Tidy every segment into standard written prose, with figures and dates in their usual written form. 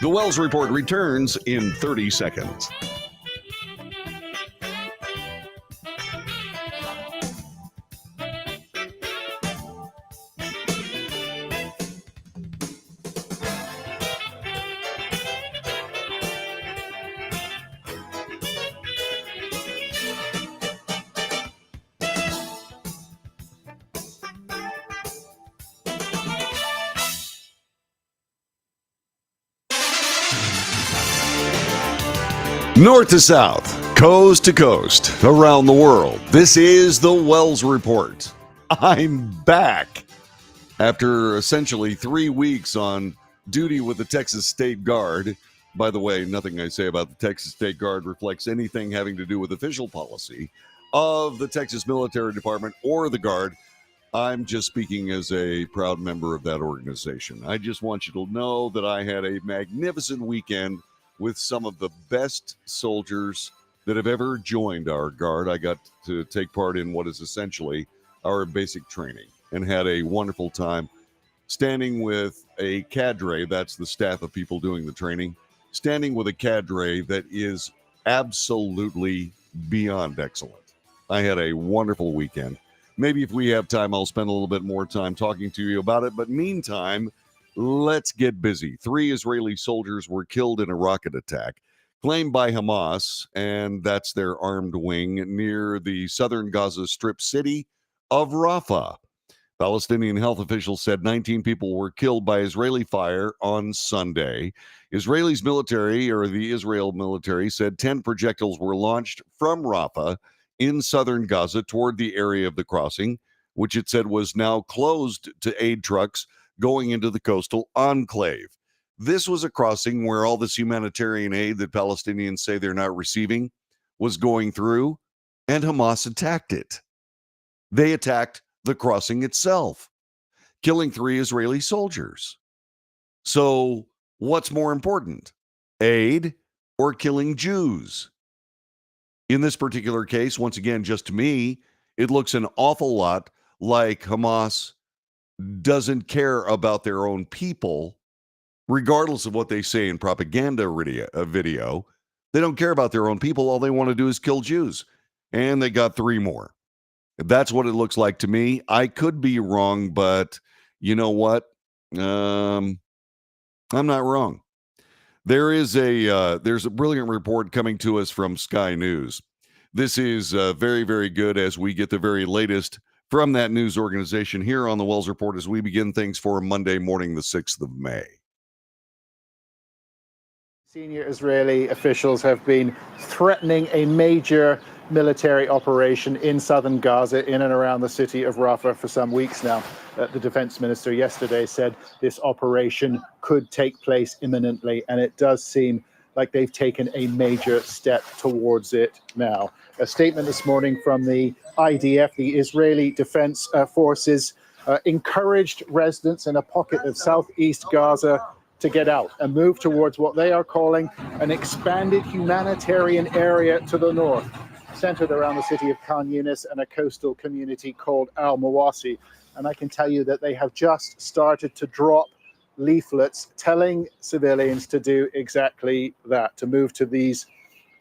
The Wells Report returns in 30 seconds. North to south, coast to coast, around the world. This is the Wells Report. I'm back after essentially 3 weeks on duty with the Texas State Guard. By the way, nothing I say about the Texas State Guard reflects anything having to do with official policy of the Texas Military Department or the Guard. I'm just speaking as a proud member of that organization. I just want you to know that I had a magnificent weekend with some of the best soldiers that have ever joined our Guard. I got to take part in what is essentially our basic training and had a wonderful time standing with a cadre, that's the staff of people doing the training, standing with a cadre that is absolutely beyond excellent. I had a wonderful weekend. Maybe if we have time, I'll spend a little bit more time talking to you about it. But meantime, let's get busy. 3 Israeli soldiers were killed in a rocket attack claimed by Hamas, and that's their armed wing, near the southern Gaza Strip city of Rafah. Palestinian health officials said 19 people were killed by Israeli fire on Sunday. Israeli military said 10 projectiles were launched from Rafah in southern Gaza toward the area of the crossing, which it said was now closed to aid trucks going into the coastal enclave. This was a crossing where all this humanitarian aid that Palestinians say they're not receiving was going through, and Hamas attacked it. They attacked the crossing itself, killing 3 Israeli soldiers. So what's more important, aid or killing Jews? In this particular case, once again, just to me, it looks an awful lot like Hamas doesn't care about their own people, regardless of what they say in propaganda video. They don't care about their own people. All they want to do is kill Jews. And they got 3 more. That's what it looks like to me. I could be wrong, but you know what? I'm not wrong. There's a brilliant report coming to us from Sky News. This is very, very good as we get the very latest from that news organization here on the Wells Report as we begin things for Monday morning, the 6th of May. Senior Israeli officials have been threatening a major military operation in southern Gaza, in and around the city of Rafah, for some weeks now. The defense minister yesterday said this operation could take place imminently, and it does seem like they've taken a major step towards it now. A statement this morning from the IDF, the Israeli Defense Forces, encouraged residents in a pocket of southeast Gaza to get out and move towards what they are calling an expanded humanitarian area to the north, centered around the city of Khan Yunis and a coastal community called Al Mawasi. And I can tell you that they have just started to drop leaflets telling civilians to do exactly that, to move to these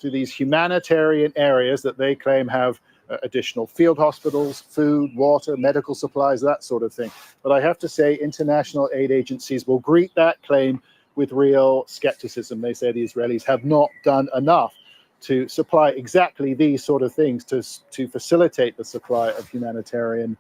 humanitarian areas that they claim have additional field hospitals, food, water, medical supplies, that sort of thing. But I have to say, international aid agencies will greet that claim with real skepticism. They say the Israelis have not done enough to supply exactly these sort of things to facilitate the supply of humanitarian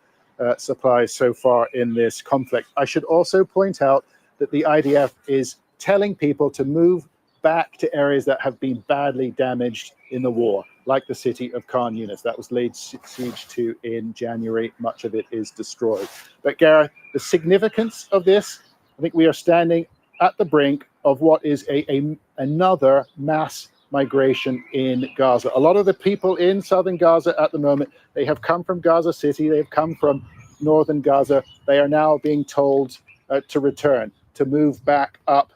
supplies so far in this conflict. I should also point out that the IDF is telling people to move back to areas that have been badly damaged in the war, like the city of Khan Yunis. That was laid siege to in January. Much of it is destroyed. But Gareth, the significance of this, I think we are standing at the brink of what is another mass migration in Gaza. A lot of the people in southern Gaza at the moment, they have come from Gaza City, they've come from northern Gaza. They are now being told to return, to move back up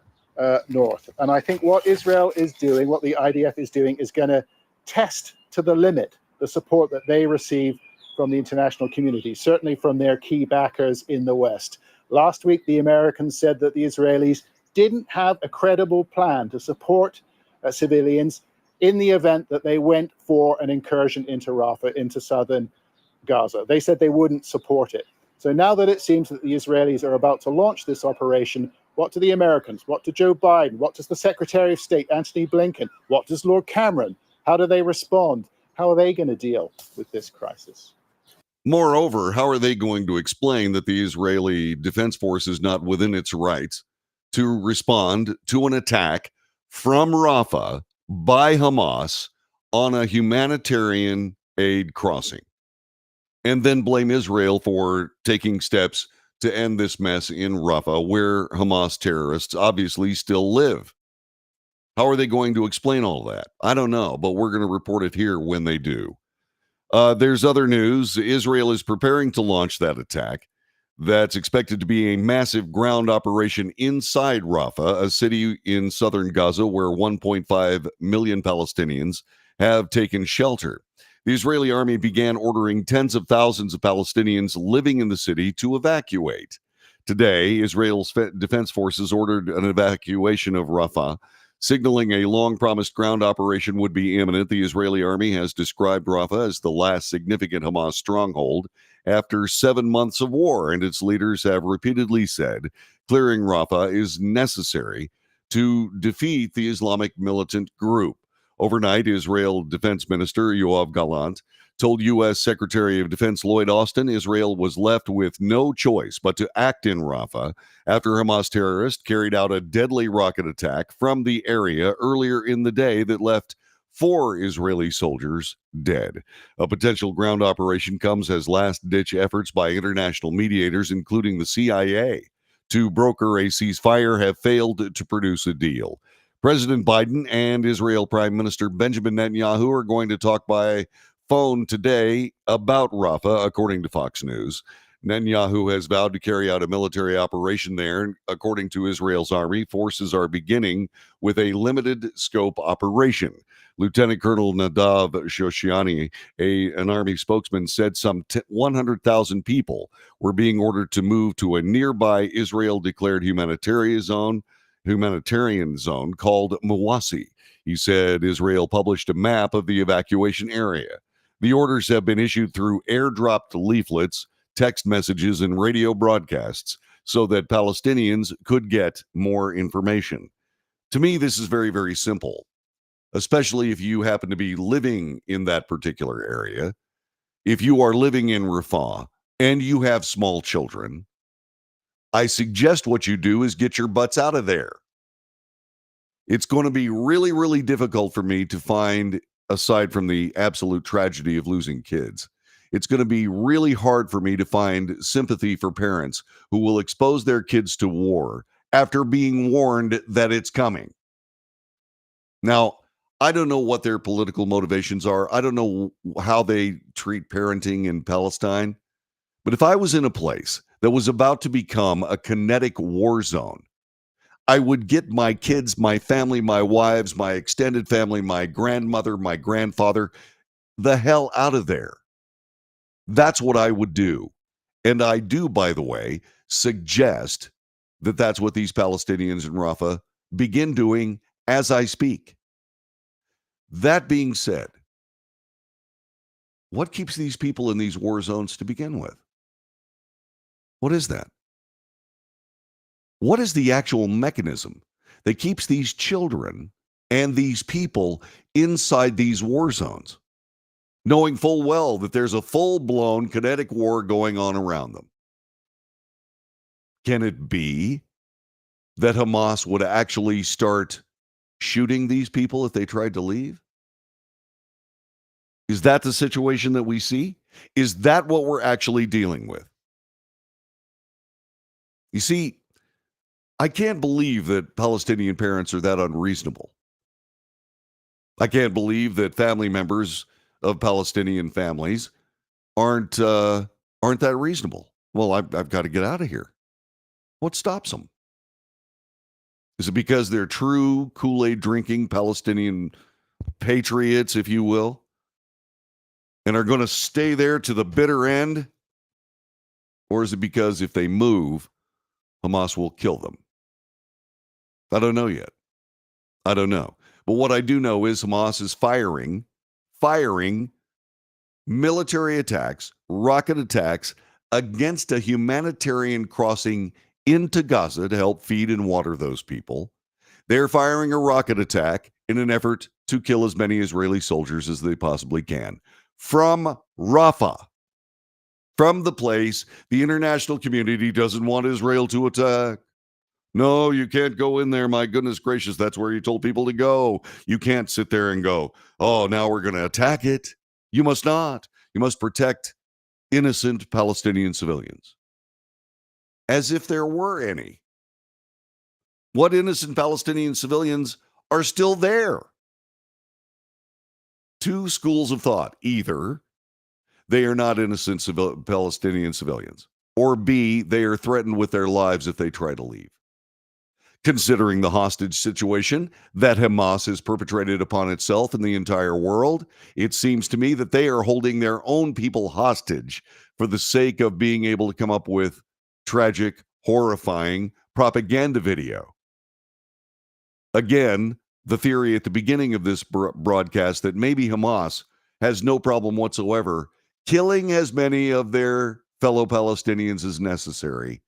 north. And I think what Israel is doing, what the IDF is doing, is going to test to the limit the support that they receive from the international community, certainly from their key backers in the West. Last week, the Americans said that the Israelis didn't have a credible plan to support civilians in the event that they went for an incursion into Rafah, into southern Gaza. They said they wouldn't support it. So now that it seems that the Israelis are about to launch this operation, what do the Americans, what do Joe Biden, what does the Secretary of State, Antony Blinken, what does Lord Cameron, how do they respond? How are they going to deal with this crisis? Moreover, how are they going to explain that the Israeli Defense Force is not within its rights to respond to an attack from Rafah by Hamas on a humanitarian aid crossing, and then blame Israel for taking steps to end this mess in Rafah, where Hamas terrorists obviously still live? How are they going to explain all that? I don't know, but we're going to report it here when they do. There's other news. Israel is preparing to launch that attack. That's expected to be a massive ground operation inside Rafah, a city in southern Gaza where 1.5 million Palestinians have taken shelter. The Israeli army began ordering tens of thousands of Palestinians living in the city to evacuate. Today, Israel's defense forces ordered an evacuation of Rafah, signaling a long-promised ground operation would be imminent. The Israeli army has described Rafah as the last significant Hamas stronghold after 7 months of war, and its leaders have repeatedly said clearing Rafah is necessary to defeat the Islamic militant group. Overnight, Israel Defense Minister Yoav Gallant told U.S. Secretary of Defense Lloyd Austin Israel was left with no choice but to act in Rafah after Hamas terrorists carried out a deadly rocket attack from the area earlier in the day that left 4 Israeli soldiers dead. A potential ground operation comes as last-ditch efforts by international mediators, including the CIA, to broker a ceasefire have failed to produce a deal. President Biden and Israel Prime Minister Benjamin Netanyahu are going to talk by phone today about Rafah, according to Fox News. Netanyahu has vowed to carry out a military operation there. According to Israel's army, forces are beginning with a limited scope operation. Lieutenant Colonel Nadav Shoshiani, an army spokesman, said some 100,000 people were being ordered to move to a nearby Israel-declared humanitarian zone called Mawasi. He said Israel published a map of the evacuation area. The orders have been issued through airdropped leaflets, text messages, and radio broadcasts so that Palestinians could get more information. To me, this is very, very simple, especially if you happen to be living in that particular area. If you are living in Rafah and you have small children, I suggest what you do is get your butts out of there. It's going to be really, really difficult for me to find, aside from the absolute tragedy of losing kids, it's going to be really hard for me to find sympathy for parents who will expose their kids to war after being warned that it's coming. Now, I don't know what their political motivations are. I don't know how they treat parenting in Palestine. But if I was in a place that was about to become a kinetic war zone, I would get my kids, my family, my wives, my extended family, my grandmother, my grandfather, the hell out of there. That's what I would do. And I do, by the way, suggest that that's what these Palestinians in Rafah begin doing as I speak. That being said, what keeps these people in these war zones to begin with? What is that? What is the actual mechanism that keeps these children and these people inside these war zones, knowing full well that there's a full-blown kinetic war going on around them? Can it be that Hamas would actually start shooting these people if they tried to leave? Is that the situation that we see? Is that what we're actually dealing with? You see, I can't believe that Palestinian parents are that unreasonable. I can't believe that family members of Palestinian families aren't that reasonable. Well, I've got to get out of here. What stops them? Is it because they're true Kool-Aid drinking Palestinian patriots, if you will, and are going to stay there to the bitter end? Or is it because if they move, Hamas will kill them? I don't know yet. I don't know. But what I do know is Hamas is firing military attacks, rocket attacks against a humanitarian crossing into Gaza to help feed and water those people. They're firing a rocket attack in an effort to kill as many Israeli soldiers as they possibly can from Rafah, from the place the international community doesn't want Israel to attack. No, you can't go in there. My goodness gracious, that's where you told people to go. You can't sit there and go, oh, now we're going to attack it. You must not. You must protect innocent Palestinian civilians. As if there were any. What innocent Palestinian civilians are still there? Two schools of thought. Either they are not innocent Palestinian civilians, or B, they are threatened with their lives if they try to leave. Considering the hostage situation that Hamas has perpetrated upon itself and the entire world, it seems to me that they are holding their own people hostage for the sake of being able to come up with tragic, horrifying propaganda video. Again, the theory at the beginning of this broadcast that maybe Hamas has no problem whatsoever killing as many of their fellow Palestinians as necessary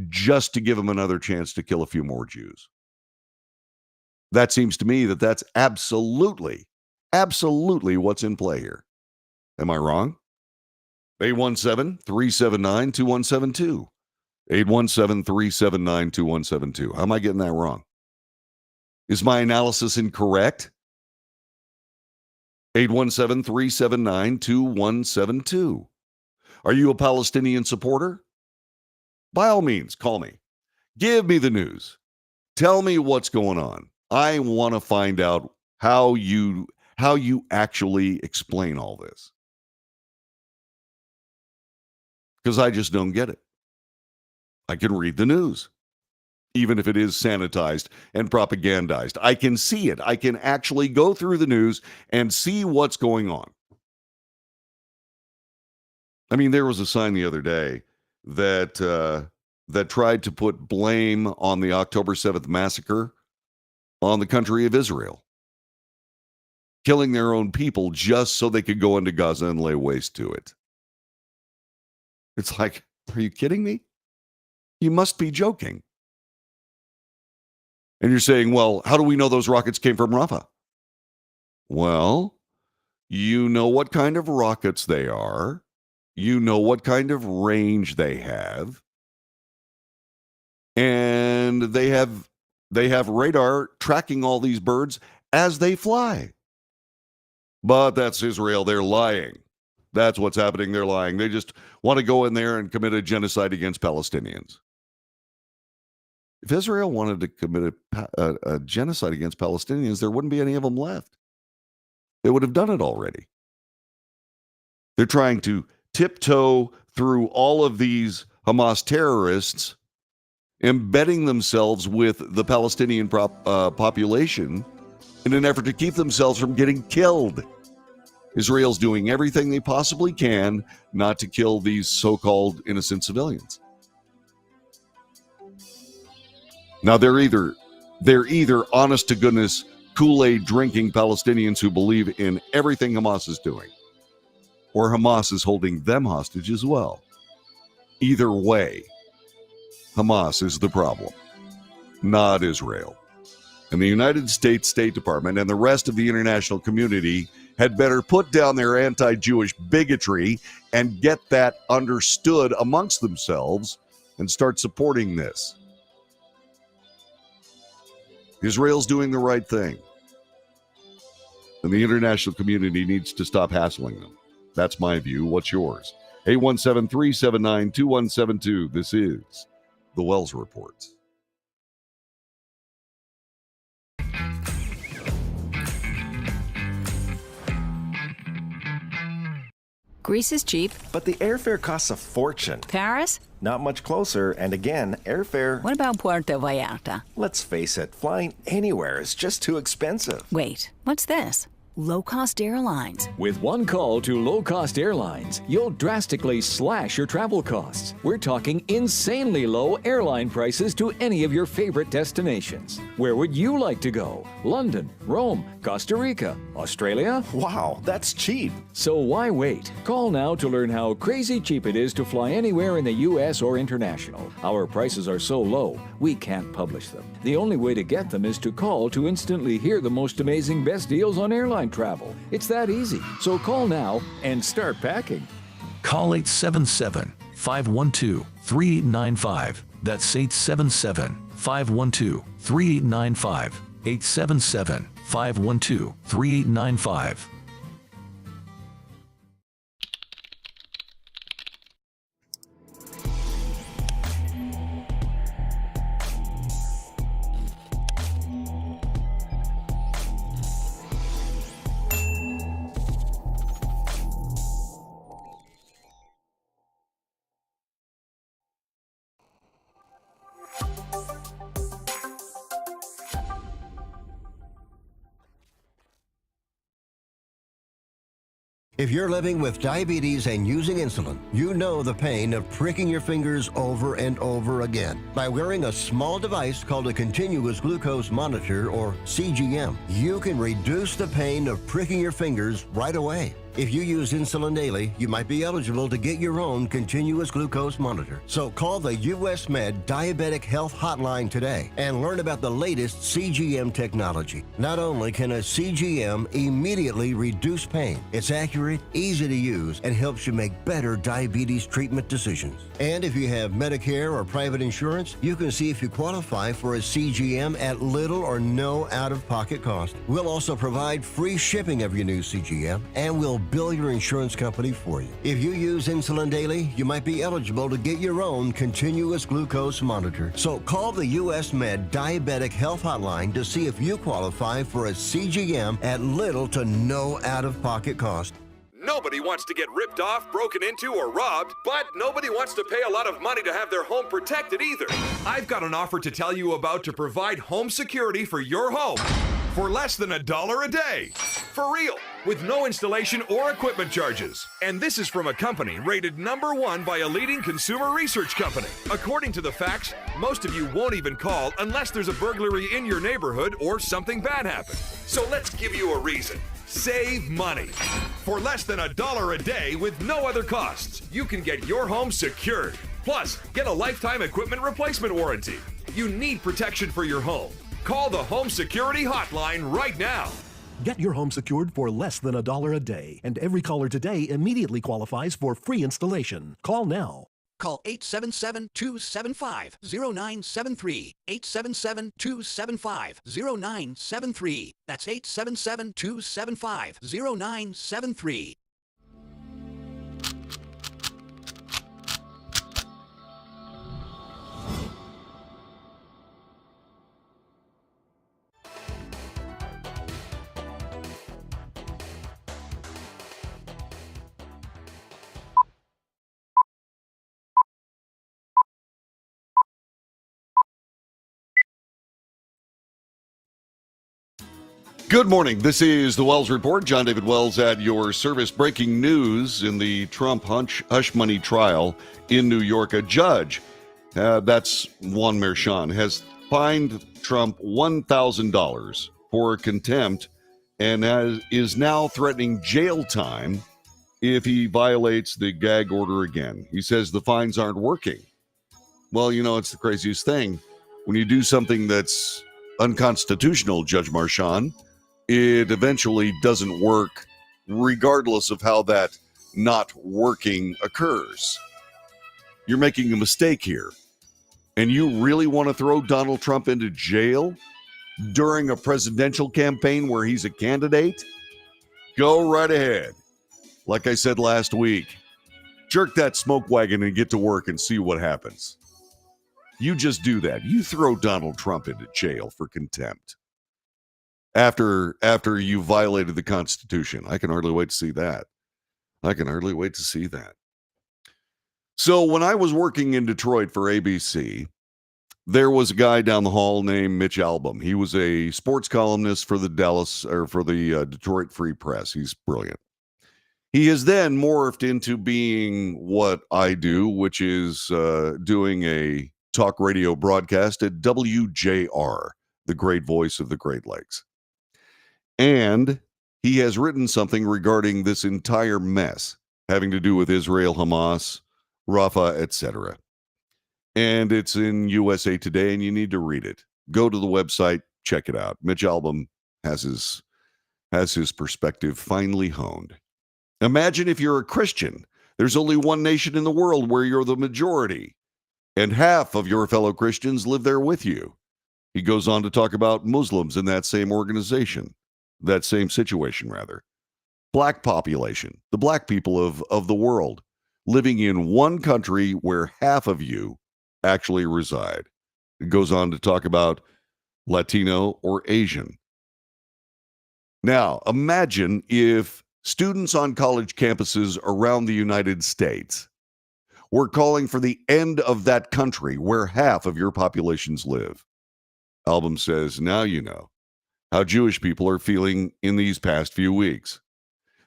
just to give them another chance to kill a few more Jews. That seems to me that that's absolutely what's in play here. Am I wrong? 817-379-2172. 817-379-2172. How am I getting that wrong? Is my analysis incorrect? 817-379-2172. Are you a Palestinian supporter? By all means, call me. Give me the news. Tell me what's going on. I want to find out how you actually explain all this. Because I just don't get it. I can read the news, even if it is sanitized and propagandized. I can see it. I can actually go through the news and see what's going on. I mean, there was a sign the other day that tried to put blame on the October 7th massacre on the country of Israel, killing their own people just so they could go into Gaza and lay waste to it. It's like, are you kidding me? You must be joking. And you're saying, well, how do we know those rockets came from Rafah? Well, you know what kind of rockets they are. You know what kind of range they have. And they have radar tracking all these birds as they fly. But that's Israel. They're lying. That's what's happening. They're lying. They just want to go in there and commit a genocide against Palestinians. If Israel wanted to commit a genocide against Palestinians, there wouldn't be any of them left. They would have done it already. They're trying to tiptoe through all of these Hamas terrorists, embedding themselves with the Palestinian population in an effort to keep themselves from getting killed. Israel's doing everything they possibly can not to kill these so-called innocent civilians. Now, they're either honest to goodness Kool-Aid drinking Palestinians who believe in everything Hamas is doing, or Hamas is holding them hostage as well. Either way, Hamas is the problem, not Israel. And the United States State Department and the rest of the international community had better put down their anti-Jewish bigotry and get that understood amongst themselves and start supporting this. Israel's doing the right thing. And the international community needs to stop hassling them. That's my view. What's yours? 817-379-2172. This is The Wells Report. Greece is cheap. But the airfare costs a fortune. Paris? Not much closer, and again, airfare... What about Puerto Vallarta? Let's face it, flying anywhere is just too expensive. Wait, what's this? low-cost airlines. With one call to low-cost airlines, you'll drastically slash your travel costs. We're talking insanely low airline prices to any of your favorite destinations. Where would you like to go? London, Rome, Costa Rica, Australia? Wow, that's cheap. So why wait? Call now to learn how crazy cheap it is to fly anywhere in the U.S. or international. Our prices are so low, we can't publish them. The only way to get them is to call to instantly hear the most amazing best deals on airline travel. It's that easy. So call now and start packing. Call 877-512-3895. That's 877-512-3895. 877-512-3895. If you're living with diabetes and using insulin, you know the pain of pricking your fingers over and over again. By wearing a small device called a continuous glucose monitor, or CGM, you can reduce the pain of pricking your fingers right away. If you use insulin daily, you might be eligible to get your own continuous glucose monitor. So call the US Med Diabetic Health Hotline today and learn about the latest CGM technology. Not only can a CGM immediately reduce pain, it's accurate, easy to use, and helps you make better diabetes treatment decisions. And if you have Medicare or private insurance, you can see if you qualify for a CGM at little or no out-of-pocket cost. We'll also provide free shipping of your new CGM, and we'll bill your insurance company for you. If you use insulin daily, you might be eligible to get your own continuous glucose monitor. So call the US Med Diabetic Health Hotline to see if you qualify for a CGM at little to no out-of-pocket cost. Nobody wants to get ripped off, broken into, or robbed, but nobody wants to pay a lot of money to have their home protected either. I've got an offer to tell you about to provide home security for your home for less than $1 a day. For real, with no installation or equipment charges. And this is from a company rated #1 by a leading consumer research company. According to the facts, most of you won't even call unless there's a burglary in your neighborhood or something bad happened. So let's give you a reason. Save money. For less than $1 a day with no other costs, you can get your home secured. Plus, get a lifetime equipment replacement warranty. You need protection for your home. Call the Home Security Hotline right now. Get your home secured for less than $1 a day, and every caller today immediately qualifies for free installation. Call now. Call 877-275-0973. 877-275-0973. That's 877-275-0973. Good morning. This is the Wells Report. John David Wells at your service. Breaking news in the Trump hush money trial in New York. A judge, that's Juan Merchan, has fined Trump $1,000 for contempt and is now threatening jail time if he violates the gag order again. He says the fines aren't working. Well, you know, it's the craziest thing. When you do something that's unconstitutional, Judge Merchan, it eventually doesn't work regardless of how that not working occurs. You're making a mistake here. And you really want to throw Donald Trump into jail during a presidential campaign where he's a candidate? Go right ahead. Like I said last week, jerk that smoke wagon and get to work and see what happens. You just do that. You throw Donald Trump into jail for contempt. After you violated the Constitution. I can hardly wait to see that. So when I was working in Detroit for ABC, There was a guy down the hall named Mitch Albom. He was a sports columnist for the Detroit Free Press. He's brilliant. He has then morphed into being what I do, which is doing a talk radio broadcast at WJR, the great voice of the Great Lakes. And he has written something regarding this entire mess having to do with Israel, Hamas, Rafah, etc. And it's in USA Today, and you need to read it. Go to the website, check it out. Mitch Albom has his perspective finely honed. Imagine if you're a Christian. There's only one nation in the world where you're the majority, and half of your fellow Christians live there with you. He goes on to talk about Muslims in that same organization, that same situation, rather. Black population, the black people of the world, living in one country where half of you actually reside. It goes on to talk about Latino or Asian. Now, imagine if students on college campuses around the United States were calling for the end of that country where half of your populations live. Albom says, now you know how Jewish people are feeling in these past few weeks.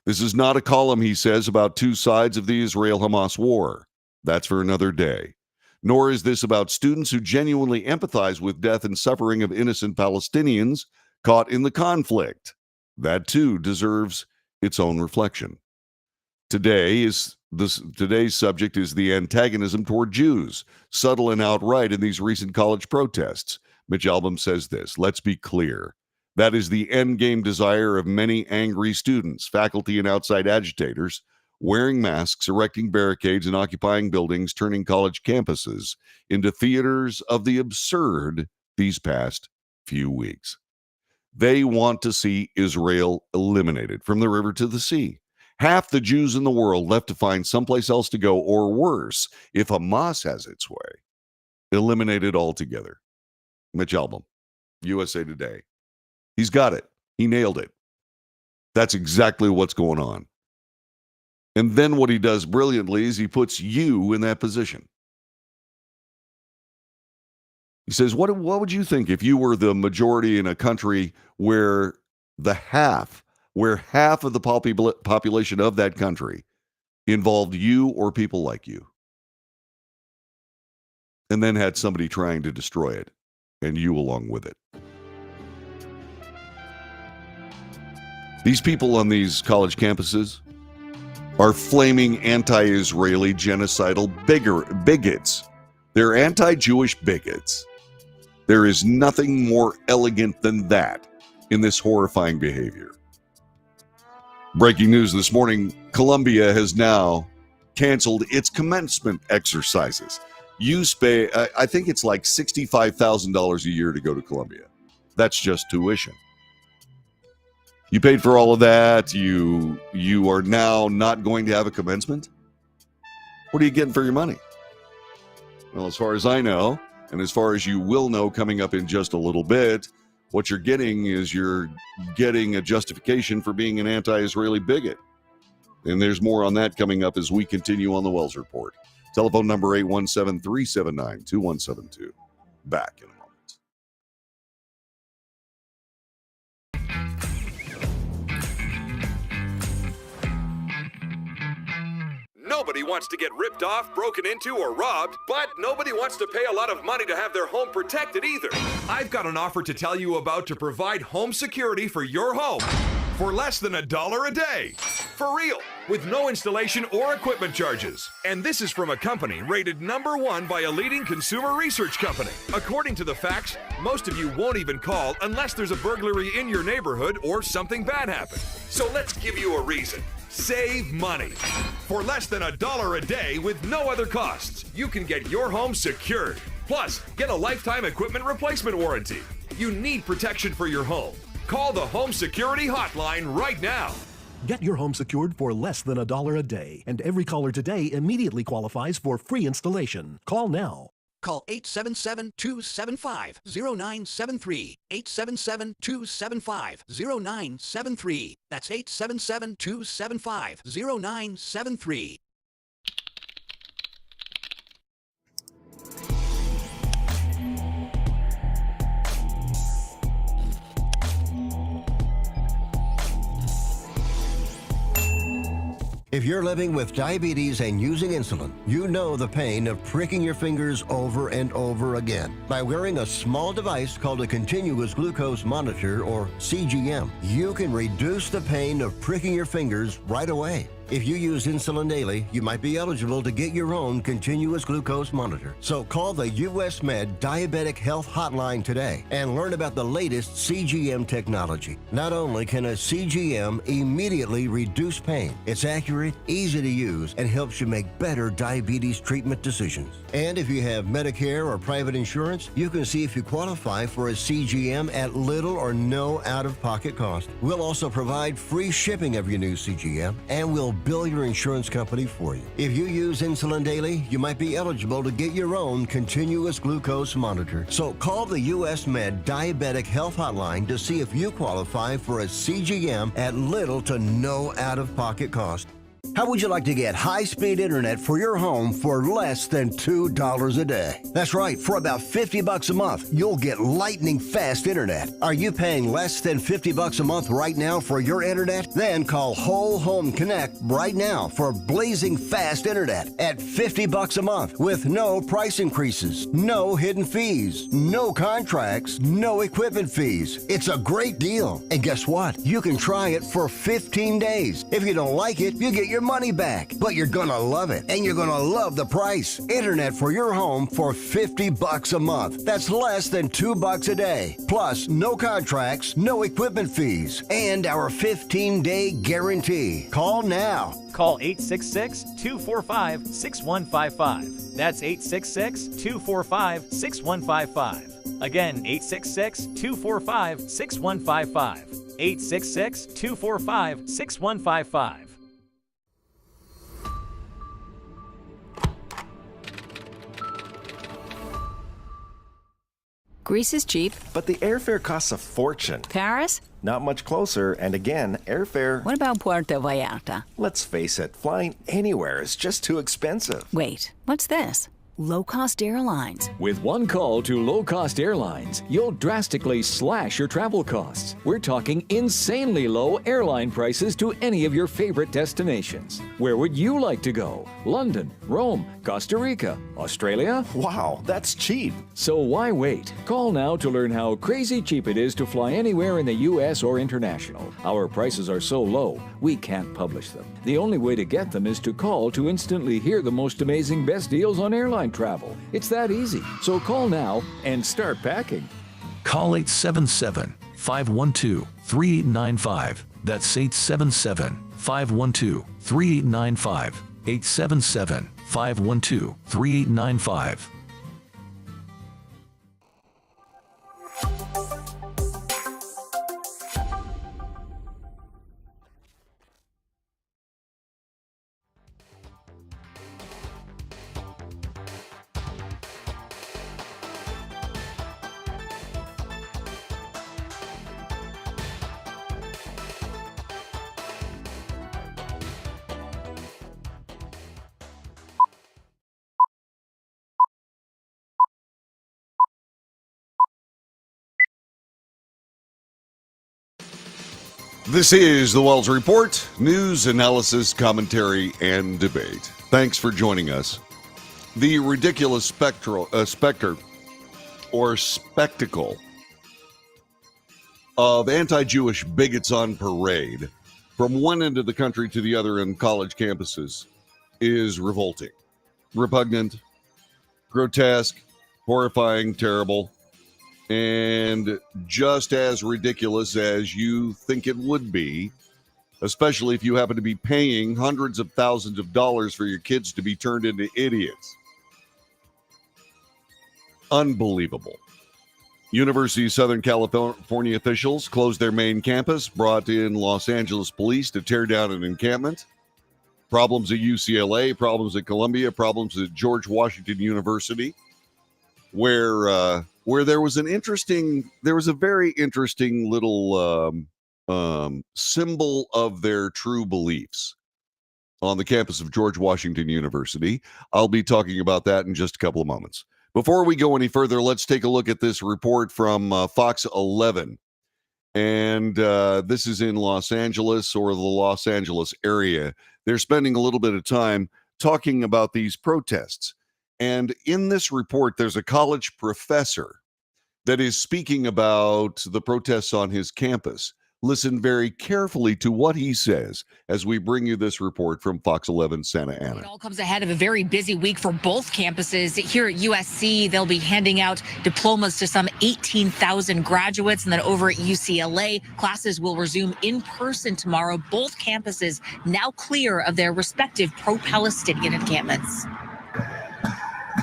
This is not a column, he says, about two sides of the Israel-Hamas war. That's for another day. Nor is this about students who genuinely empathize with death and suffering of innocent Palestinians caught in the conflict. That, too, deserves its own reflection. Today's subject is the antagonism toward Jews, subtle and outright in these recent college protests. Mitch Albom says this, let's be clear. That is the endgame desire of many angry students, faculty, and outside agitators, wearing masks, erecting barricades, and occupying buildings, turning college campuses into theaters of the absurd these past few weeks. They want to see Israel eliminated from the river to the sea. Half the Jews in the world left to find someplace else to go, or worse, if Hamas has its way, eliminated altogether. Mitch Albom, USA Today. He's got it. He nailed it. That's exactly what's going on. And then what he does brilliantly is he puts you in that position. He says, what would you think if you were the majority in a country where half of the population of that country involved you or people like you, and then had somebody trying to destroy it, and you along with it? These people on these college campuses are flaming anti-Israeli genocidal bigots. They're anti-Jewish bigots. There is nothing more elegant than that in this horrifying behavior. Breaking news this morning, Columbia has now canceled its commencement exercises. You pay, I think it's like $65,000 a year to go to Columbia. That's just tuition. You paid for all of that. You are now not going to have a commencement? What are you getting for your money? Well, as far as I know, and as far as you will know coming up in just a little bit, what you're getting a justification for being an anti-Israeli bigot. And there's more on that coming up as we continue on the Wells Report. Telephone number 817-379-2172. Back in a moment. Nobody wants to get ripped off, broken into, or robbed, but nobody wants to pay a lot of money to have their home protected either. I've got an offer to tell you about to provide home security for your home for less than $1 a day. For real, with no installation or equipment charges. And this is from a company rated #1 by a leading consumer research company. According to the facts, most of you won't even call unless there's a burglary in your neighborhood or something bad happened. So let's give you a reason. Save money. For less than $1 a day with no other costs, you can get your home secured. Plus, get a lifetime equipment replacement warranty. You need protection for your home. Call the Home Security Hotline right now. Get your home secured for less than $1 a day, and every caller today immediately qualifies for free installation. Call now. Call 877-275-0973. 877-275-0973. That's 877-275-0973. If you're living with diabetes and using insulin, you know the pain of pricking your fingers over and over again. By wearing a small device called a continuous glucose monitor, or CGM, you can reduce the pain of pricking your fingers right away. If you use insulin daily, you might be eligible to get your own continuous glucose monitor. So call the US Med Diabetic Health Hotline today and learn about the latest CGM technology. Not only can a CGM immediately reduce pain, it's accurate, easy to use, and helps you make better diabetes treatment decisions. And if you have Medicare or private insurance, you can see if you qualify for a CGM at little or no out-of-pocket cost. We'll also provide free shipping of your new CGM, and we'll bill your insurance company for you. If you use insulin daily, you might be eligible to get your own continuous glucose monitor. So call the US Med Diabetic Health Hotline to see if you qualify for a CGM at little to no out-of-pocket cost. How would you like to get high-speed internet for your home for less than $2 a day? That's right, for about $50 a month, you'll get lightning fast internet. Are you paying less than $50 a month right now for your internet? Then call Whole Home Connect right now for blazing fast internet at $50 a month with no price increases, no hidden fees, no contracts, no equipment fees. It's a great deal. And guess what? You can try it for 15 days. If you don't like it, you get your money back, but you're gonna love it, and you're gonna love the price. Internet for your home for $50 a month. That's less than $2 a day. Plus, no contracts, no equipment fees, and our 15-day guarantee. Call now. Call 866-245-6155. That's 866-245-6155. Again, 866-245-6155. 866-245-6155. Greece is cheap. But the airfare costs a fortune. Paris? Not much closer, and again, airfare... What about Puerto Vallarta? Let's face it, flying anywhere is just too expensive. Wait, what's this? Low-cost airlines. With one call to Low Cost Airlines, you'll drastically slash your travel costs. We're talking insanely low airline prices to any of your favorite destinations. Where would you like to go? London, Rome, Costa Rica, Australia? Wow, that's cheap. So why wait? Call now to learn how crazy cheap it is to fly anywhere in the U.S. or international. Our prices are so low, we can't publish them. The only way to get them is to call to instantly hear the most amazing best deals on airline travel. It's that easy. So call now and start packing. Call 877-512-3895. That's 877-512-3895. 877-512-3895. This is the Wells Report, news, analysis, commentary, and debate. Thanks for joining us. The ridiculous spectacle of anti-Jewish bigots on parade from one end of the country to the other in college campuses is revolting, repugnant, grotesque, horrifying, terrible, and just as ridiculous as you think it would be, especially if you happen to be paying hundreds of thousands of dollars for your kids to be turned into idiots. Unbelievable. University of Southern California officials closed their main campus, brought in Los Angeles police to tear down an encampment. Problems at UCLA, problems at Columbia, problems at George Washington University, where there was a very interesting little symbol of their true beliefs on the campus of George Washington University. I'll be talking about that in just a couple of moments. Before we go any further, let's take a look at this report from Fox 11. And this is in Los Angeles or the Los Angeles area. they're spending a little bit of time talking about these protests. And in this report, there's a college professor that is speaking about the protests on his campus. Listen very carefully to what he says as we bring you this report from Fox 11 Santa Ana. It all comes ahead of a very busy week for both campuses. Here at USC, they'll be handing out diplomas to some 18,000 graduates. And then over at UCLA, classes will resume in person tomorrow. Both campuses now clear of their respective pro-Palestinian encampments.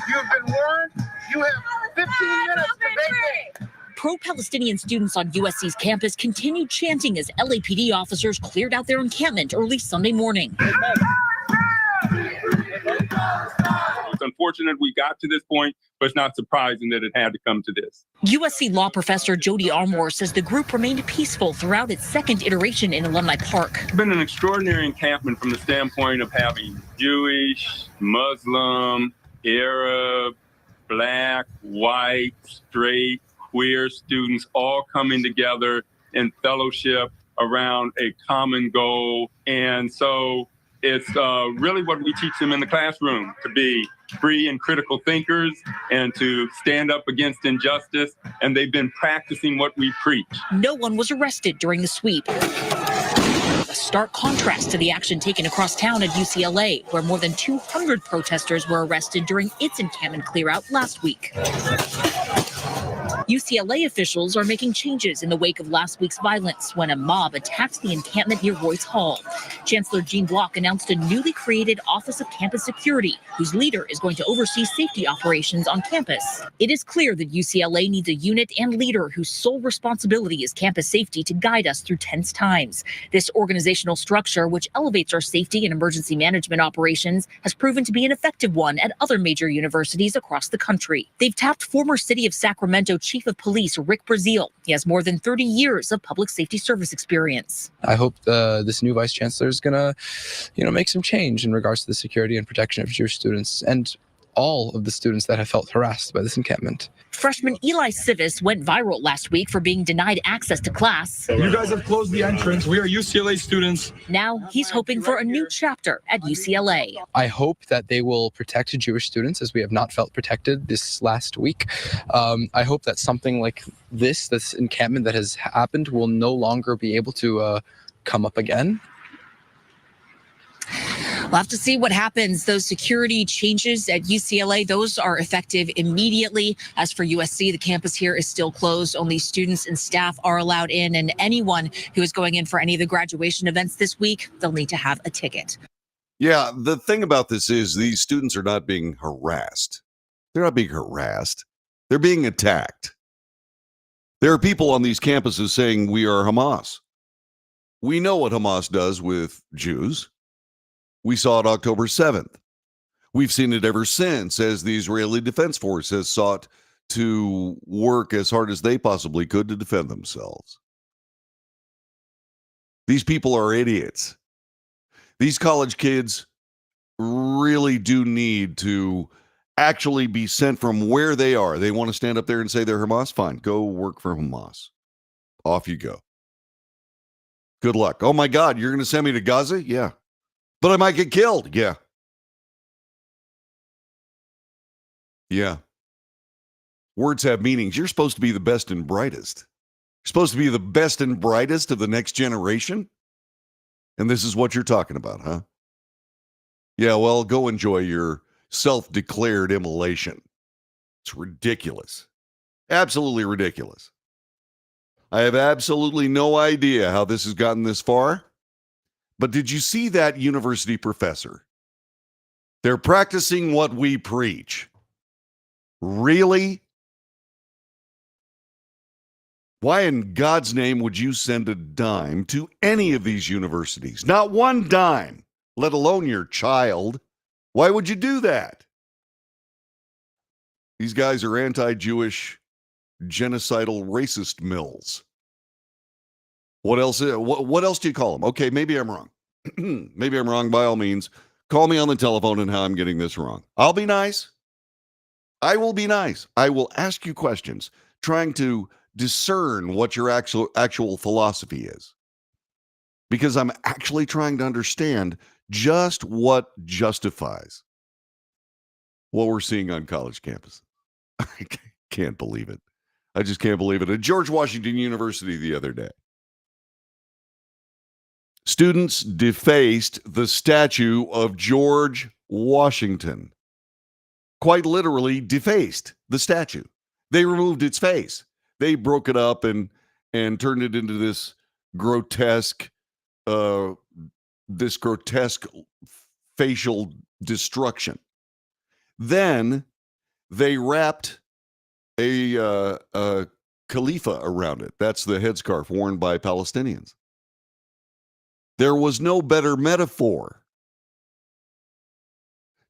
You've been warned. You have 15 minutes to vacate. Pro-Palestinian students on USC's campus continued chanting as LAPD officers cleared out their encampment early Sunday morning. It's unfortunate we got to this point, but it's not surprising that it had to come to this. USC law professor Jody Armour says the group remained peaceful throughout its second iteration in Alumni Park. It's been an extraordinary encampment from the standpoint of having Jewish, Muslim, Arab, Black, white, straight, queer students all coming together in fellowship around a common goal. And so it's really what we teach them in the classroom, to be free and critical thinkers and to stand up against injustice. And they've been practicing what we preach. No one was arrested during the sweep. A stark contrast to the action taken across town at UCLA, where more than 200 protesters were arrested during its encampment clear-out last week. UCLA officials are making changes in the wake of last week's violence when a mob attacked the encampment near Royce Hall. Chancellor Gene Block announced a newly created Office of Campus Security, whose leader is going to oversee safety operations on campus. It is clear that UCLA needs a unit and leader whose sole responsibility is campus safety to guide us through tense times. This organizational structure, which elevates our safety and emergency management operations, has proven to be an effective one at other major universities across the country. They've tapped former City of Sacramento Chief of Police Rick Brazil. He has more than 30 years of public safety service experience. I hope this new vice chancellor is going to, make some change in regards to the security and protection of Jewish students and all of the students that have felt harassed by this encampment. Freshman Eli Civis went viral last week for being denied access to class. You guys have closed the entrance. We are UCLA students. Now he's hoping for a new chapter at UCLA. I hope that they will protect Jewish students as we have not felt protected this last week. I hope that something like this encampment that has happened will no longer be able to come up again. We'll have to see what happens. Those security changes at UCLA, those are effective immediately. As for USC, the campus here is still closed. Only students and staff are allowed in, and anyone who is going in for any of the graduation events this week, they'll need to have a ticket. Yeah, the thing about this is these students are not being harassed. They're not being harassed. They're being attacked. There are people on these campuses saying we are Hamas. We know what Hamas does with Jews. We saw it October 7th. We've seen it ever since as the Israeli Defense Force has sought to work as hard as they possibly could to defend themselves. These people are idiots. These college kids really do need to actually be sent from where they are. They want to stand up there and say they're Hamas? Fine, go work for Hamas. Off you go. Good luck. Oh my God, you're going to send me to Gaza? Yeah. But I might get killed. Yeah. Yeah. Words have meanings. You're supposed to be the best and brightest. You're supposed to be the best and brightest of the next generation. And this is what you're talking about, huh? Yeah, well, go enjoy your self-declared immolation. It's ridiculous. Absolutely ridiculous. I have absolutely no idea how this has gotten this far. But did you see that university professor? They're practicing what we preach. Really? Why in God's name would you send a dime to any of these universities? Not one dime, let alone your child. Why would you do that? These guys are anti-Jewish, genocidal, racist mills. What else do you call them? Okay, maybe I'm wrong. Maybe I'm wrong. By all means, call me on the telephone and how I'm getting this wrong. I'll be nice. I will be nice. I will ask you questions, trying to discern what your actual philosophy is. Because I'm actually trying to understand just what justifies what we're seeing on college campuses. I can't believe it. I just can't believe it. At George Washington University the other day, students defaced the statue of George Washington. Quite literally defaced the statue. They removed its face. They broke it up and turned it into this grotesque facial destruction. Then they wrapped a khalifa around it. That's the headscarf worn by Palestinians. There was no better metaphor.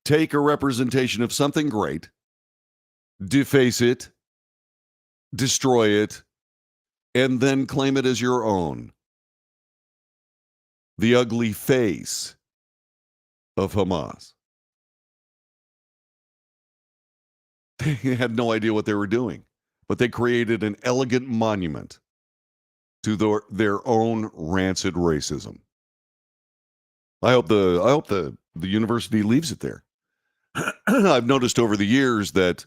Take a representation of something great, deface it, destroy it, and then claim it as your own. The ugly face of Hamas. They had no idea what they were doing, but they created an elegant monument to their own rancid racism. I hope the university leaves it there. I've noticed over the years that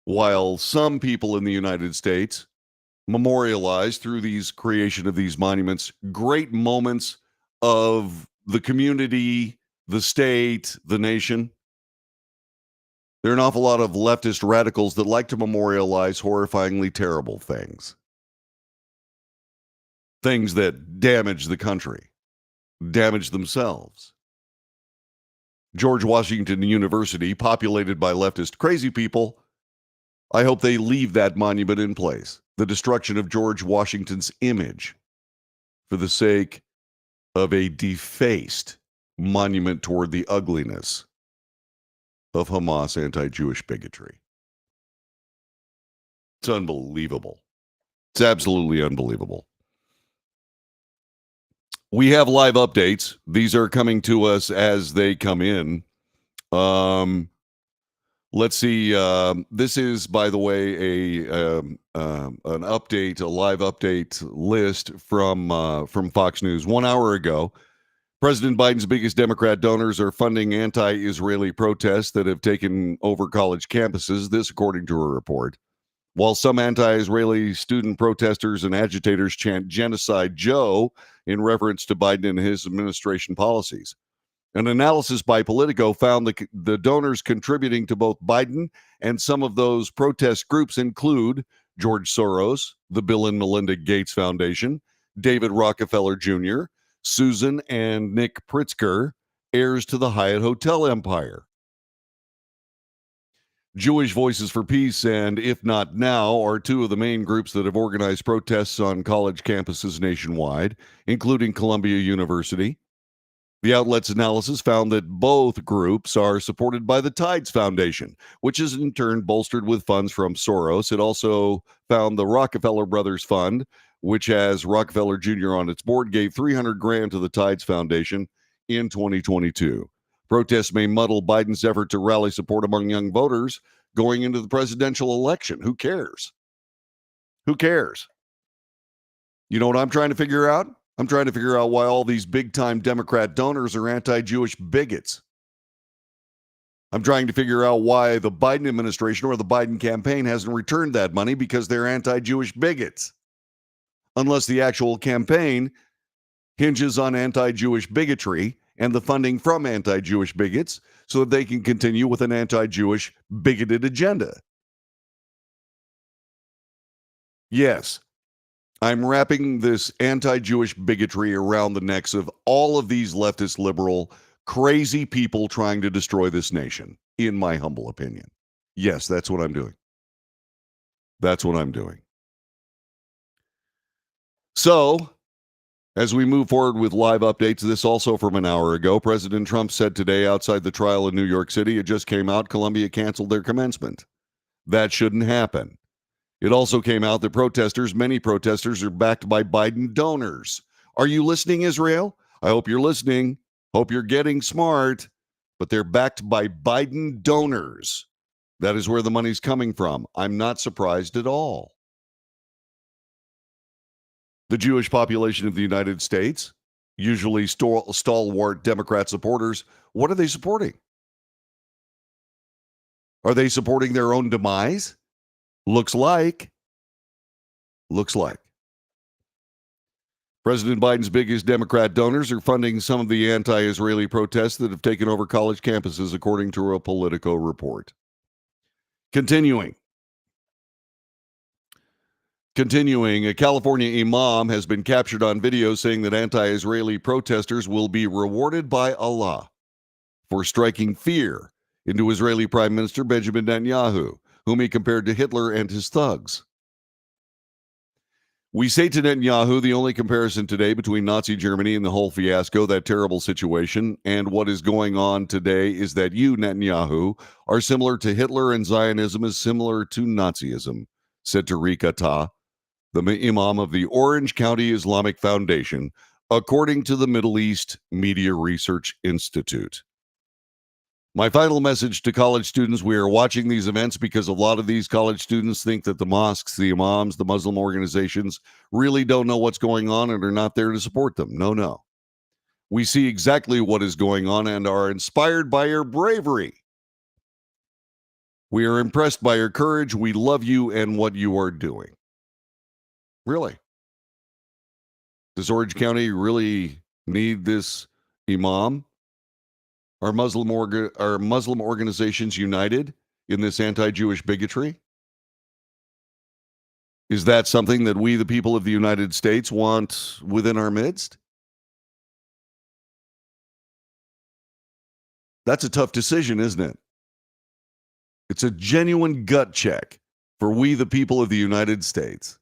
while some people in the United States memorialize through these creation of these monuments great moments of the community, the state, the nation, there are an awful lot of leftist radicals that like to memorialize horrifyingly terrible things. Things that damage the country, damage themselves. George Washington University, populated by leftist crazy people, I hope they leave that monument in place. The destruction of George Washington's image for the sake of a defaced monument toward the ugliness of Hamas anti-Jewish bigotry. It's unbelievable. It's absolutely unbelievable. We have live updates. These are coming to us as they come in. Let's see. This is, by the way, an update, a live update list from Fox News. 1 hour ago, President Biden's biggest Democrat donors are funding anti-Israeli protests that have taken over college campuses. This, according to a report. While some anti-Israeli student protesters and agitators chant Genocide Joe in reference to Biden and his administration policies. An analysis by Politico found the donors contributing to both Biden and some of those protest groups include George Soros, the Bill and Melinda Gates Foundation, David Rockefeller Jr., Susan and Nick Pritzker, heirs to the Hyatt Hotel empire. Jewish Voices for Peace and If Not Now are two of the main groups that have organized protests on college campuses nationwide, including Columbia University. The outlet's analysis found that both groups are supported by the Tides Foundation, which is in turn bolstered with funds from Soros. It also found the Rockefeller Brothers Fund, which has Rockefeller Jr. on its board, gave $300,000 to the Tides Foundation in 2022. Protests may muddle Biden's effort to rally support among young voters going into the presidential election. Who cares? Who cares? You know what I'm trying to figure out? I'm trying to figure out why all these big-time Democrat donors are anti-Jewish bigots. I'm trying to figure out why the Biden administration or the Biden campaign hasn't returned that money, because they're anti-Jewish bigots. Unless the actual campaign hinges on anti-Jewish bigotry and the funding from anti-Jewish bigots so that they can continue with an anti-Jewish bigoted agenda. Yes, I'm wrapping this anti-Jewish bigotry around the necks of all of these leftist, liberal, crazy people trying to destroy this nation, in my humble opinion. Yes, that's what I'm doing. That's what I'm doing. So, as we move forward with live updates, this also from an hour ago, President Trump said today outside the trial in New York City, it just came out, Columbia canceled their commencement. That shouldn't happen. It also came out that many protesters are backed by Biden donors. Are you listening, Israel? I hope you're listening. Hope you're getting smart. But they're backed by Biden donors. That is where the money's coming from. I'm not surprised at all. The Jewish population of the United States usually stalwart Democrat supporters, what are they supporting? Are they supporting their own demise? Looks like. President Biden's biggest Democrat donors are funding some of the anti-Israeli protests that have taken over college campuses, according to a Politico report. Continuing, a California imam has been captured on video saying that anti-Israeli protesters will be rewarded by Allah for striking fear into Israeli Prime Minister Benjamin Netanyahu, whom he compared to Hitler and his thugs. We say to Netanyahu, the only comparison today between Nazi Germany and the whole fiasco, that terrible situation, and what is going on today is that you, Netanyahu, are similar to Hitler and Zionism is similar to Nazism, said Tariq Atta, the imam of the Orange County Islamic Foundation, according to the Middle East Media Research Institute. My final message to college students, we are watching these events because a lot of these college students think that the mosques, the imams, the Muslim organizations really don't know what's going on and are not there to support them. No. We see exactly what is going on and are inspired by your bravery. We are impressed by your courage. We love you and what you are doing. Really? Does Orange County really need this imam? Are Muslim organizations united in this anti-Jewish bigotry? Is that something that we, the people of the United States, want within our midst? That's a tough decision, isn't it? It's a genuine gut check for we, the people of the United States.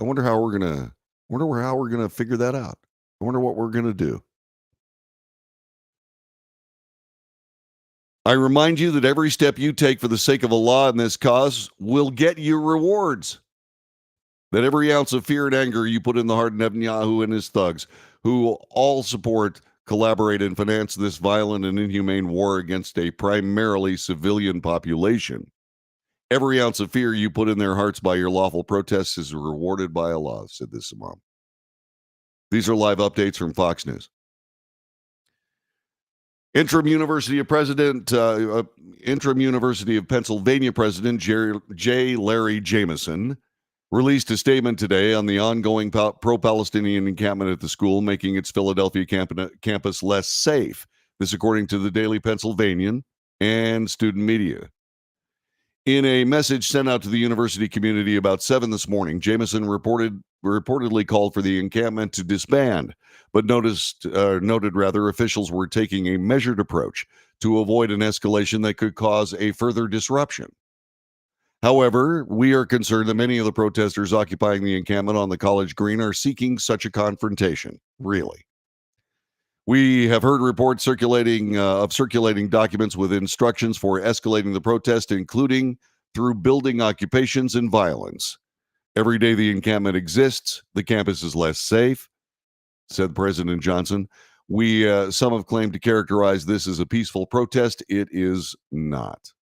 I wonder how we're gonna figure that out. I wonder what we're gonna do. I remind you that every step you take for the sake of Allah in this cause will get you rewards. That every ounce of fear and anger you put in the heart of Netanyahu and his thugs, who all support, collaborate, and finance this violent and inhumane war against a primarily civilian population, every ounce of fear you put in their hearts by your lawful protests is rewarded by Allah, said this imam. These are live updates from Fox News. Interim University of Pennsylvania President J. Larry Jameson released a statement today on the ongoing pro-Palestinian encampment at the school, making its Philadelphia campus less safe. This according to the Daily Pennsylvanian and student media. In a message sent out to the university community about 7 this morning, Jameson reportedly called for the encampment to disband, but noted officials were taking a measured approach to avoid an escalation that could cause a further disruption. However, we are concerned that many of the protesters occupying the encampment on the college green are seeking such a confrontation. Really? We have heard reports circulating documents with instructions for escalating the protest, including through building occupations and violence. Every day the encampment exists, the campus is less safe, said President Johnson. Some have claimed to characterize this as a peaceful protest. It is not.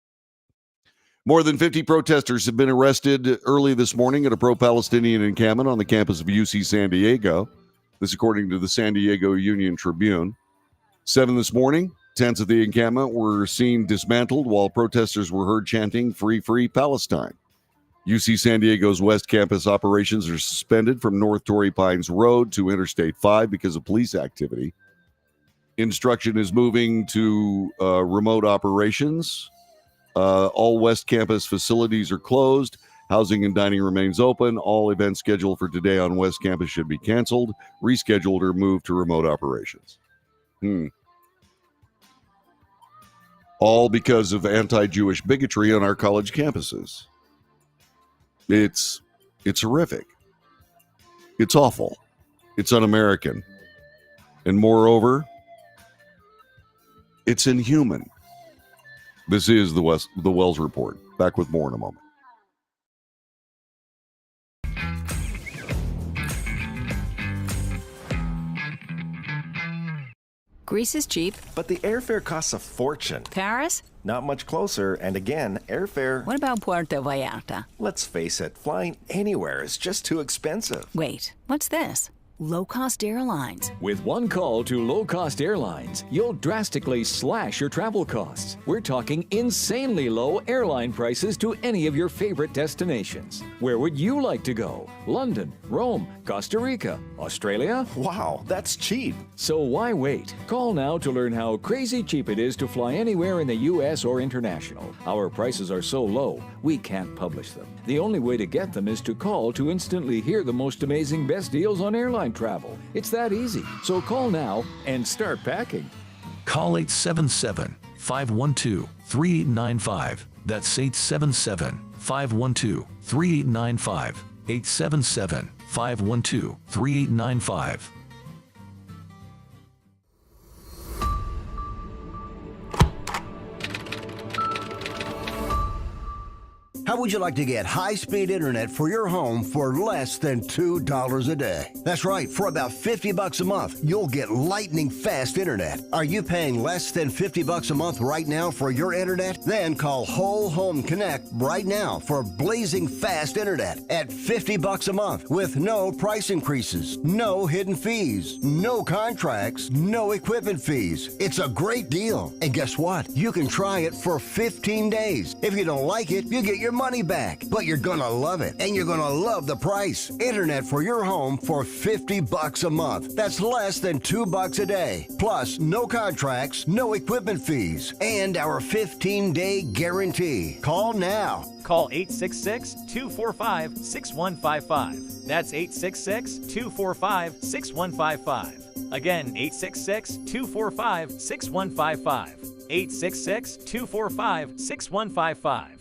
More than 50 protesters have been arrested early this morning at a pro-Palestinian encampment on the campus of UC San Diego. This according to the San Diego Union Tribune. 7 this morning, tents at the encampment were seen dismantled while protesters were heard chanting, "Free, free Palestine." UC San Diego's West Campus operations are suspended from North Torrey Pines Road to Interstate 5 because of police activity. Instruction is moving to remote operations. All West Campus facilities are closed. Housing and dining remains open. All events scheduled for today on West Campus should be canceled, rescheduled, or moved to remote operations. All because of anti-Jewish bigotry on our college campuses. It's horrific. It's awful. It's un-American. And moreover, it's inhuman. This is the Wells Report. Back with more in a moment. Greece is cheap. But the airfare costs a fortune. Paris? Not much closer, and again, airfare... What about Puerto Vallarta? Let's face it, flying anywhere is just too expensive. Wait, what's this? Low-cost airlines. With one call to Low Cost Airlines, you'll drastically slash your travel costs. We're talking insanely low airline prices to any of your favorite destinations. Where would you like to go? London, Rome, Costa Rica, Australia? Wow, that's cheap. So why wait? Call now to learn how crazy cheap it is to fly anywhere in the U.S. or international. Our prices are so low, we can't publish them. The only way to get them is to call to instantly hear the most amazing best deals on airline travel. It's that easy. So call now and start packing. Call 877-512-3895. That's 877-512-3895. 877-512-3895. How would you like to get high-speed internet for your home for less than $2 a day? That's right, for about $50 a month, you'll get lightning fast internet. Are you paying less than $50 a month right now for your internet? Then call Whole Home Connect right now for blazing fast internet at $50 a month with no price increases, no hidden fees, no contracts, no equipment fees. It's a great deal. And guess what? You can try it for 15 days. If you don't like it, you get your money back, but you're gonna love it, and you're gonna love the price. Internet for your home for $50 a month. That's less than $2 a day. Plus, no contracts, no equipment fees, and our 15-day guarantee. Call now. Call 866-245-6155. That's 866-245-6155. Again, 866-245-6155. 866-245-6155.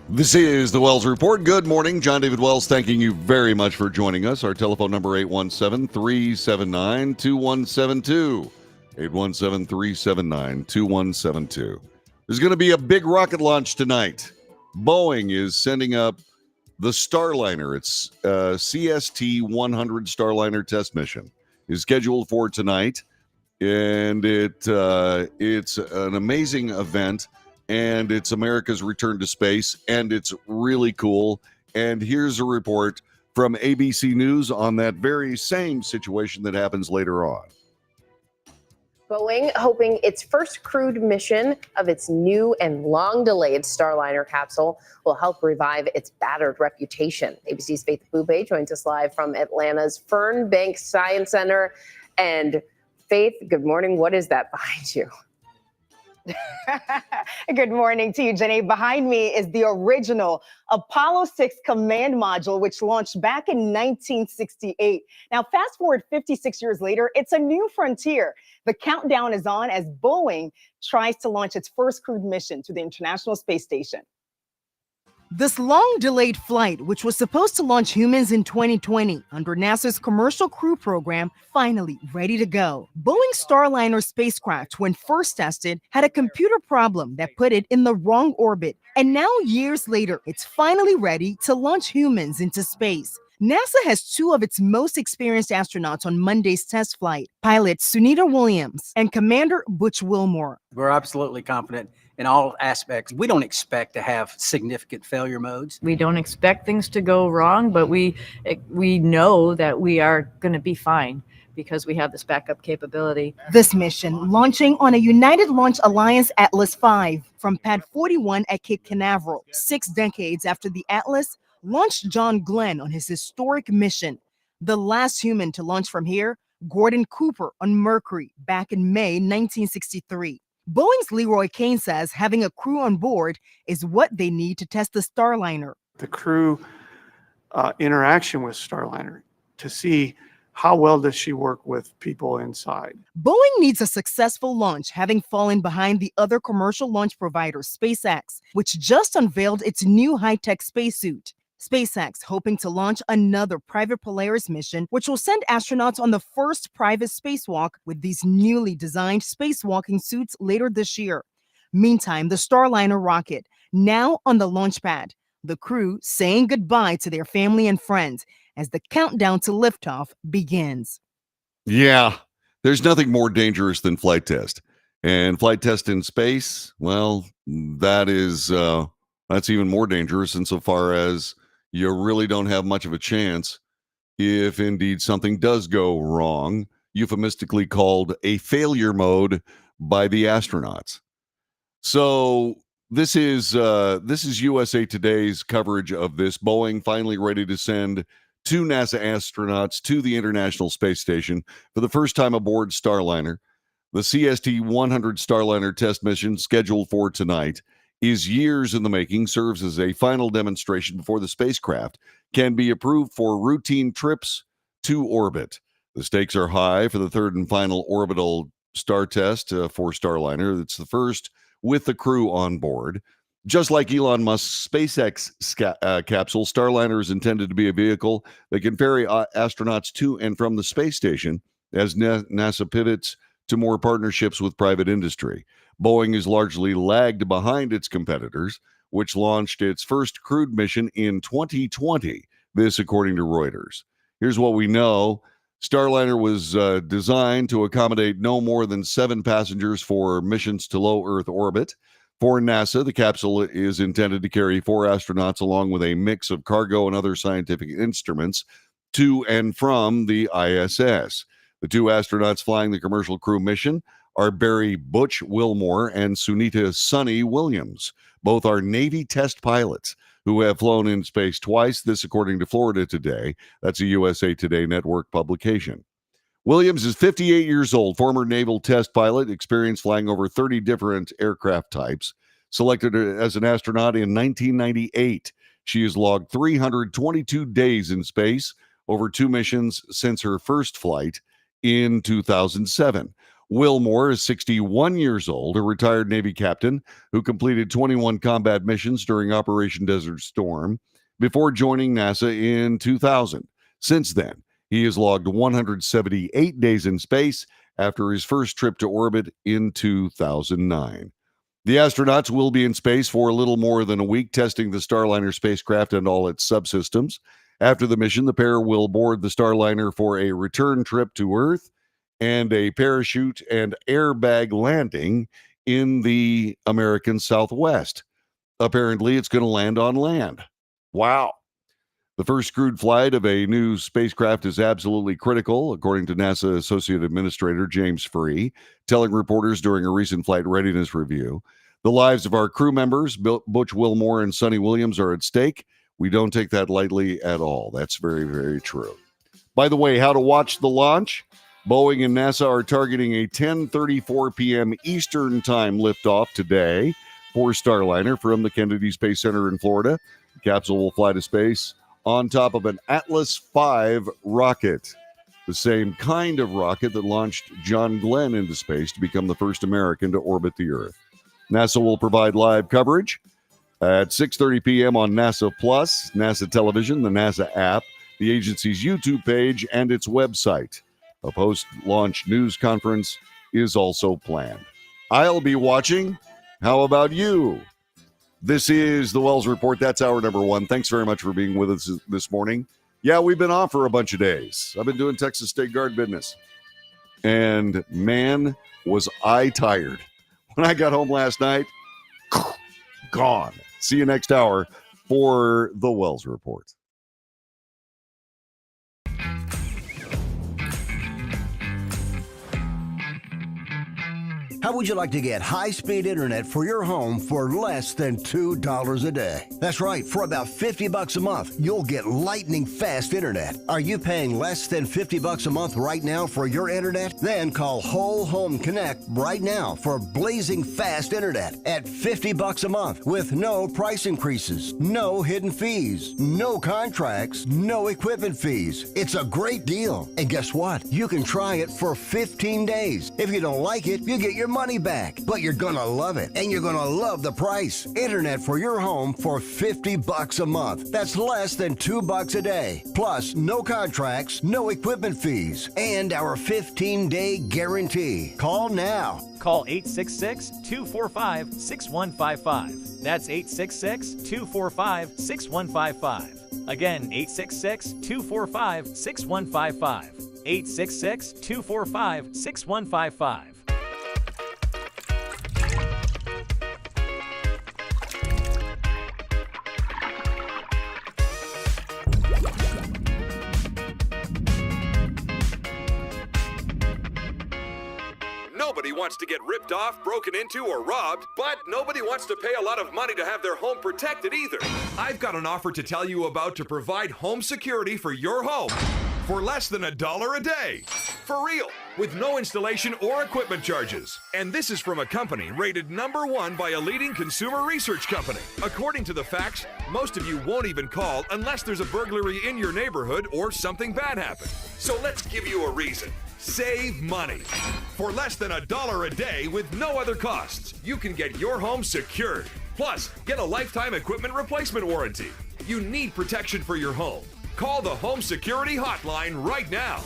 This is the Wells Report. Good morning. John David Wells thanking you very much for joining us. Our telephone number 817-379-2172. 817-379-2172. There's going to be a big rocket launch tonight. Boeing is sending up the Starliner. It's CST-100 Starliner test mission is scheduled for tonight, and it's an amazing event. And it's America's return to space, and it's really cool. And here's a report from ABC News on that very same situation that happens later on. Boeing hoping its first crewed mission of its new and long-delayed Starliner capsule will help revive its battered reputation. ABC's Faith Boubé joins us live from Atlanta's Fernbank Science Center. And Faith, good morning. What is that behind you? Good morning to you, Jenny. Behind me is the original Apollo 6 command module, which launched back in 1968. Now, fast forward 56 years later, it's a new frontier. The countdown is on as Boeing tries to launch its first crewed mission to the International Space Station. This long-delayed flight, which was supposed to launch humans in 2020 under NASA's Commercial Crew Program, finally ready to go. Boeing's Starliner spacecraft, when first tested, had a computer problem that put it in the wrong orbit. And now, years later, it's finally ready to launch humans into space. NASA has two of its most experienced astronauts on Monday's test flight, pilot Sunita Williams and Commander Butch Wilmore. We're absolutely confident in all aspects. We don't expect to have significant failure modes. We don't expect things to go wrong, but we know that we are going to be fine because we have this backup capability. This mission launching on a United Launch Alliance Atlas V from Pad 41 at Cape Canaveral, 6 decades after the Atlas launched John Glenn on his historic mission. The last human to launch from here, Gordon Cooper on Mercury back in May 1963. Boeing's Leroy Kane says having a crew on board is what they need to test the Starliner. The crew interaction with Starliner to see how well does she work with people inside. Boeing needs a successful launch, having fallen behind the other commercial launch provider, SpaceX, which just unveiled its new high-tech spacesuit. SpaceX hoping to launch another private Polaris mission, which will send astronauts on the first private spacewalk with these newly designed spacewalking suits later this year. Meantime, the Starliner rocket, now on the launch pad, the crew saying goodbye to their family and friends as the countdown to liftoff begins. Yeah, there's nothing more dangerous than flight test. And flight test in space, well, that's even more dangerous insofar as you really don't have much of a chance if indeed something does go wrong, euphemistically called a failure mode by the astronauts. So this is USA Today's coverage of this. Boeing finally ready to send 2 NASA astronauts to the International Space Station for the first time aboard Starliner. The CST-100 Starliner test mission, scheduled for tonight, is years in the making, serves as a final demonstration before the spacecraft can be approved for routine trips to orbit. The stakes are high for the third and final orbital star test for Starliner. It's the first with the crew on board. Just like Elon Musk's SpaceX capsule, Starliner is intended to be a vehicle that can ferry astronauts to and from the space station as NASA pivots to more partnerships with private industry. Boeing is largely lagged behind its competitors, which launched its first crewed mission in 2020, this according to Reuters. Here's what we know. Starliner was designed to accommodate no more than 7 passengers for missions to low Earth orbit. For NASA, the capsule is intended to carry 4 astronauts along with a mix of cargo and other scientific instruments to and from the ISS. The 2 astronauts flying the commercial crew mission are Barry Butch Wilmore and Sunita Sunny Williams. Both are Navy test pilots who have flown in space twice, this according to Florida Today. That's a USA Today network publication. Williams is 58 years old, former naval test pilot, experience flying over 30 different aircraft types. Selected as an astronaut in 1998. She has logged 322 days in space, over 2 missions since her first flight in 2007. Wilmore is 61 years old, a retired Navy captain who completed 21 combat missions during Operation Desert Storm before joining NASA in 2000. Since then, he has logged 178 days in space after his first trip to orbit in 2009. The astronauts will be in space for a little more than a week, testing the Starliner spacecraft and all its subsystems. After the mission, the pair will board the Starliner for a return trip to Earth and a parachute and airbag landing in the American Southwest. Apparently, it's going to land on land. Wow. The first crewed flight of a new spacecraft is absolutely critical, according to NASA Associate Administrator James Free, telling reporters during a recent flight readiness review. The lives of our crew members, Butch Wilmore and Sunny Williams, are at stake. We don't take that lightly at all. That's very, very true. By the way, how to watch the launch? Boeing and NASA are targeting a 10:34 p.m. Eastern Time liftoff today for Starliner from the Kennedy Space Center in Florida. The capsule will fly to space on top of an Atlas V rocket, the same kind of rocket that launched John Glenn into space to become the first American to orbit the Earth. NASA will provide live coverage at 6:30 p.m. on NASA Plus, NASA Television, the NASA app, the agency's YouTube page, and its website. A post-launch news conference is also planned. I'll be watching. How about you? This is the Wells Report. That's hour number 1. Thanks very much for being with us this morning. Yeah, we've been off for a bunch of days. I've been doing Texas State Guard business. And man, was I tired. When I got home last night, gone. See you next hour for the Wells Report. How would you like to get high-speed internet for your home for less than $2 a day? That's right, for about $50 a month, you'll get lightning fast internet. Are you paying less than $50 a month right now for your internet? Then call Whole Home Connect right now for blazing fast internet at $50 a month with no price increases, no hidden fees, no contracts, no equipment fees. It's a great deal. And guess what? You can try it for 15 days. If you don't like it, you get your money back. But you're gonna love it, and you're gonna love the price. Internet for your home for $50 a month. That's less than $2 a day. Plus, no contracts, no equipment fees, and our 15-day guarantee. Call now. Call 866-245-6155. That's 866-245-6155. Again, 866-245-6155. 866-245-6155. Nobody wants to get ripped off, broken into, or robbed, but nobody wants to pay a lot of money to have their home protected either. I've got an offer to tell you about to provide home security for your home for less than $1 a day. For real, with no installation or equipment charges. And this is from a company rated #1 by a leading consumer research company. According to the facts, most of you won't even call unless there's a burglary in your neighborhood or something bad happened. So let's give you a reason. Save money. For less than $1 a day with no other costs, you can get your home secured. Plus, get a lifetime equipment replacement warranty. You need protection for your home. Call the Home Security Hotline right now.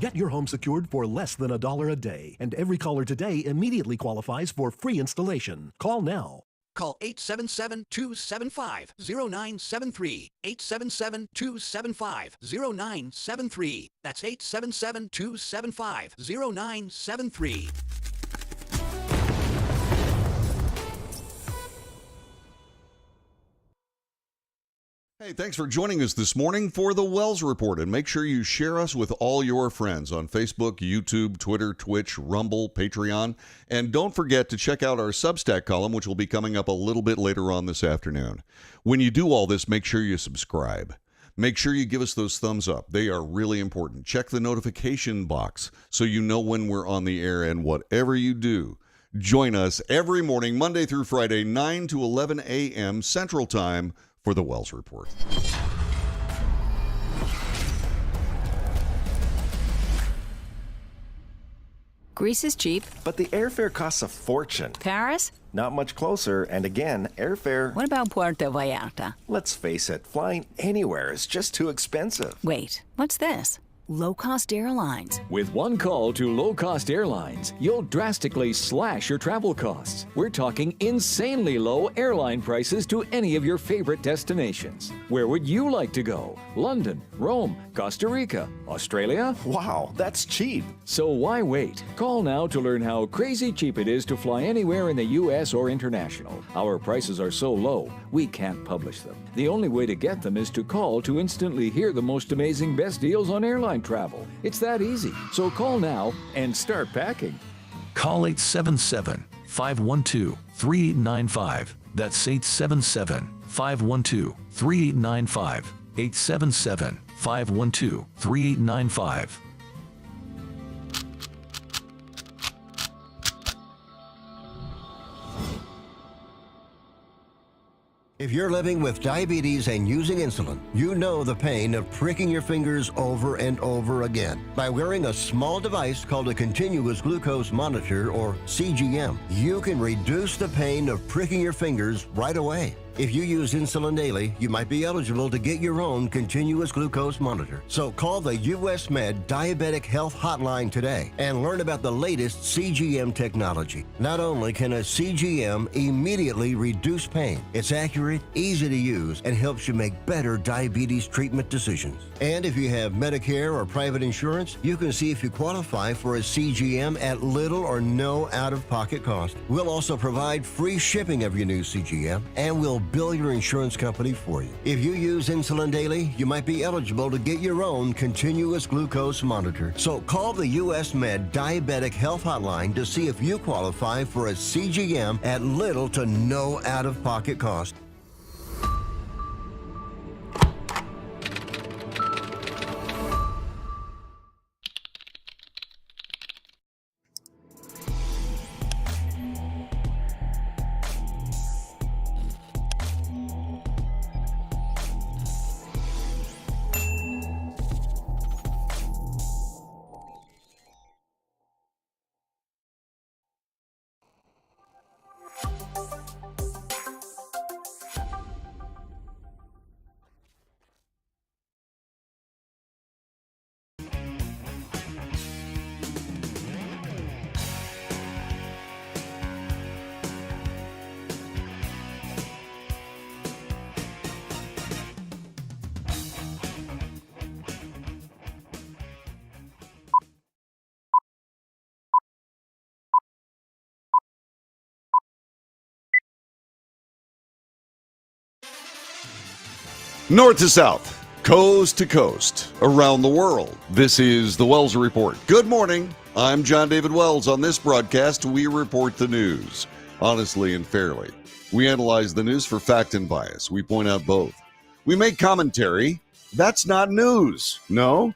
Get your home secured for less than $1 a day, and every caller today immediately qualifies for free installation. Call now. Call 877-275-0973. 877-275-0973. That's 877-275-0973. Hey, thanks for joining us this morning for the Wells Report, and make sure you share us with all your friends on Facebook, YouTube, Twitter, Twitch, Rumble, Patreon, and don't forget to check out our Substack column, which will be coming up a little bit later on this afternoon. When you do all this, make sure you subscribe. Make sure you give us those thumbs up. They are really important. Check the notification box so you know when we're on the air, and whatever you do, join us every morning, Monday through Friday, 9 to 11 a.m. Central Time, for the Wells Report. Greece is cheap. But the airfare costs a fortune. Paris? Not much closer, and again, airfare... What about Puerto Vallarta? Let's face it, flying anywhere is just too expensive. Wait, what's this? Low-cost airlines. With one call to low-cost airlines, you'll drastically slash your travel costs. We're talking insanely low airline prices to any of your favorite destinations. Where would you like to go? London, Rome, Costa Rica, Australia? Wow, that's cheap. So why wait? Call now to learn how crazy cheap it is to fly anywhere in the U.S. or international. Our prices are so low, we can't publish them. The only way to get them is to call to instantly hear the most amazing best deals on airline travel. It's that easy. So call now and start packing. Call 877-512-3895. That's 877-512-3895. 877-512-3895. If you're living with diabetes and using insulin, you know the pain of pricking your fingers over and over again. By wearing a small device called a continuous glucose monitor, or CGM, you can reduce the pain of pricking your fingers right away. If you use insulin daily, you might be eligible to get your own continuous glucose monitor. So call the US Med Diabetic Health Hotline today and learn about the latest CGM technology. Not only can a CGM immediately reduce pain, it's accurate, easy to use, and helps you make better diabetes treatment decisions. And if you have Medicare or private insurance, you can see if you qualify for a CGM at little or no out-of-pocket cost. We'll also provide free shipping of your new CGM, and we'll bill your insurance company for you. If you use insulin daily, you might be eligible to get your own continuous glucose monitor. So call the US Med Diabetic Health Hotline to see if you qualify for a CGM at little to no out-of-pocket cost. North to south, coast to coast, around the world. This is the Wells Report. Good morning. I'm John David Wells. On this broadcast, we report the news honestly and fairly. We analyze the news for fact and bias. We point out both. We make commentary. That's not news. No.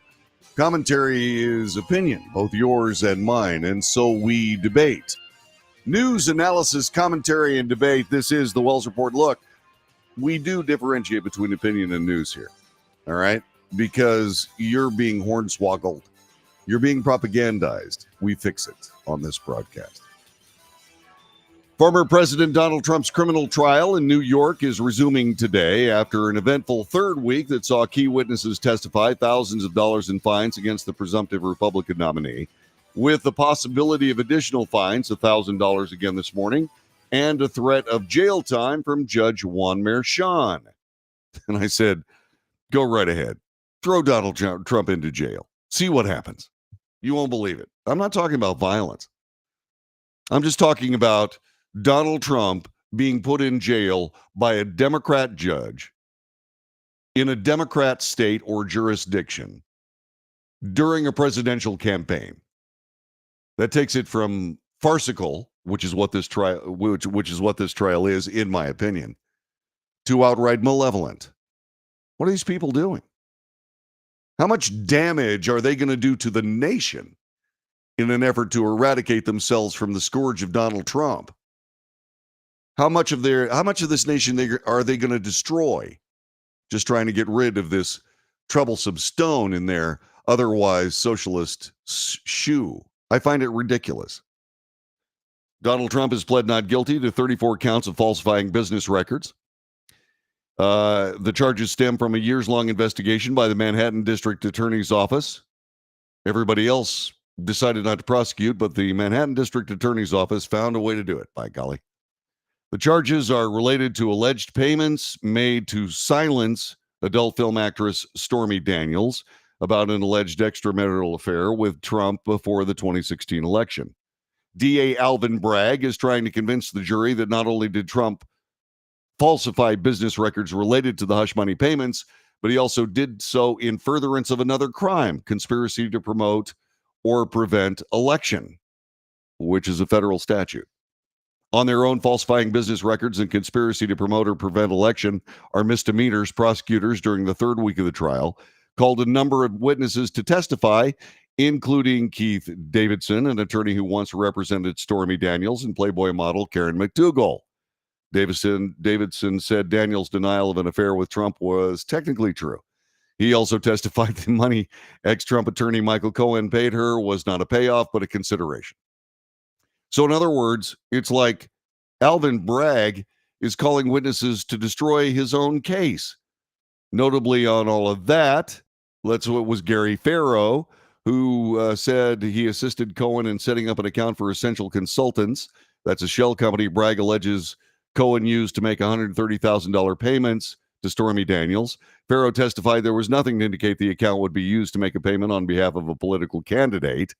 Commentary is opinion, both yours and mine, and so we debate. News, analysis, commentary, and debate. This is the Wells Report. Look, we do differentiate between opinion and news here, all right? Because you're being hornswoggled. You're being propagandized. We fix it on this broadcast. Former President Donald Trump's criminal trial in New York is resuming today after an eventful third week that saw key witnesses testify thousands of dollars in fines against the presumptive Republican nominee, with the possibility of additional fines, $1,000 again this morning, and a threat of jail time from Judge Juan Merchan. And I said, go right ahead. Throw Donald Trump into jail. See what happens. You won't believe it. I'm not talking about violence. I'm just talking about Donald Trump being put in jail by a Democrat judge in a Democrat state or jurisdiction during a presidential campaign. That takes it from farcical, which is what this trial, which is what this trial is, in my opinion, to outright malevolent. What are these people doing? How much damage are they going to do to the nation in an effort to eradicate themselves from the scourge of Donald Trump? How much of this nation are they going to destroy, just trying to get rid of this troublesome stone in their otherwise socialist shoe? I find it ridiculous. Donald Trump has pled not guilty to 34 counts of falsifying business records. The charges stem from a years-long investigation by the Manhattan District Attorney's Office. Everybody else decided not to prosecute, but the Manhattan District Attorney's Office found a way to do it, by golly. The charges are related to alleged payments made to silence adult film actress Stormy Daniels about an alleged extramarital affair with Trump before the 2016 election. DA Alvin Bragg is trying to convince the jury that not only did Trump falsify business records related to the hush money payments, but he also did so in furtherance of another crime, conspiracy to promote or prevent election, which is a federal statute. On their own, falsifying business records and conspiracy to promote or prevent election are misdemeanors. Prosecutors during the third week of the trial called a number of witnesses to testify, including Keith Davidson, an attorney who once represented Stormy Daniels, and Playboy model Karen McDougal. Davidson said Daniels' denial of an affair with Trump was technically true. He also testified the money ex-Trump attorney Michael Cohen paid her was not a payoff, but a consideration. So in other words, it's like Alvin Bragg is calling witnesses to destroy his own case. Notably on all of that, it was Gary Farrow, who said he assisted Cohen in setting up an account for Essential Consultants. That's a shell company Bragg alleges Cohen used to make $130,000 payments to Stormy Daniels. Farrow testified there was nothing to indicate the account would be used to make a payment on behalf of a political candidate,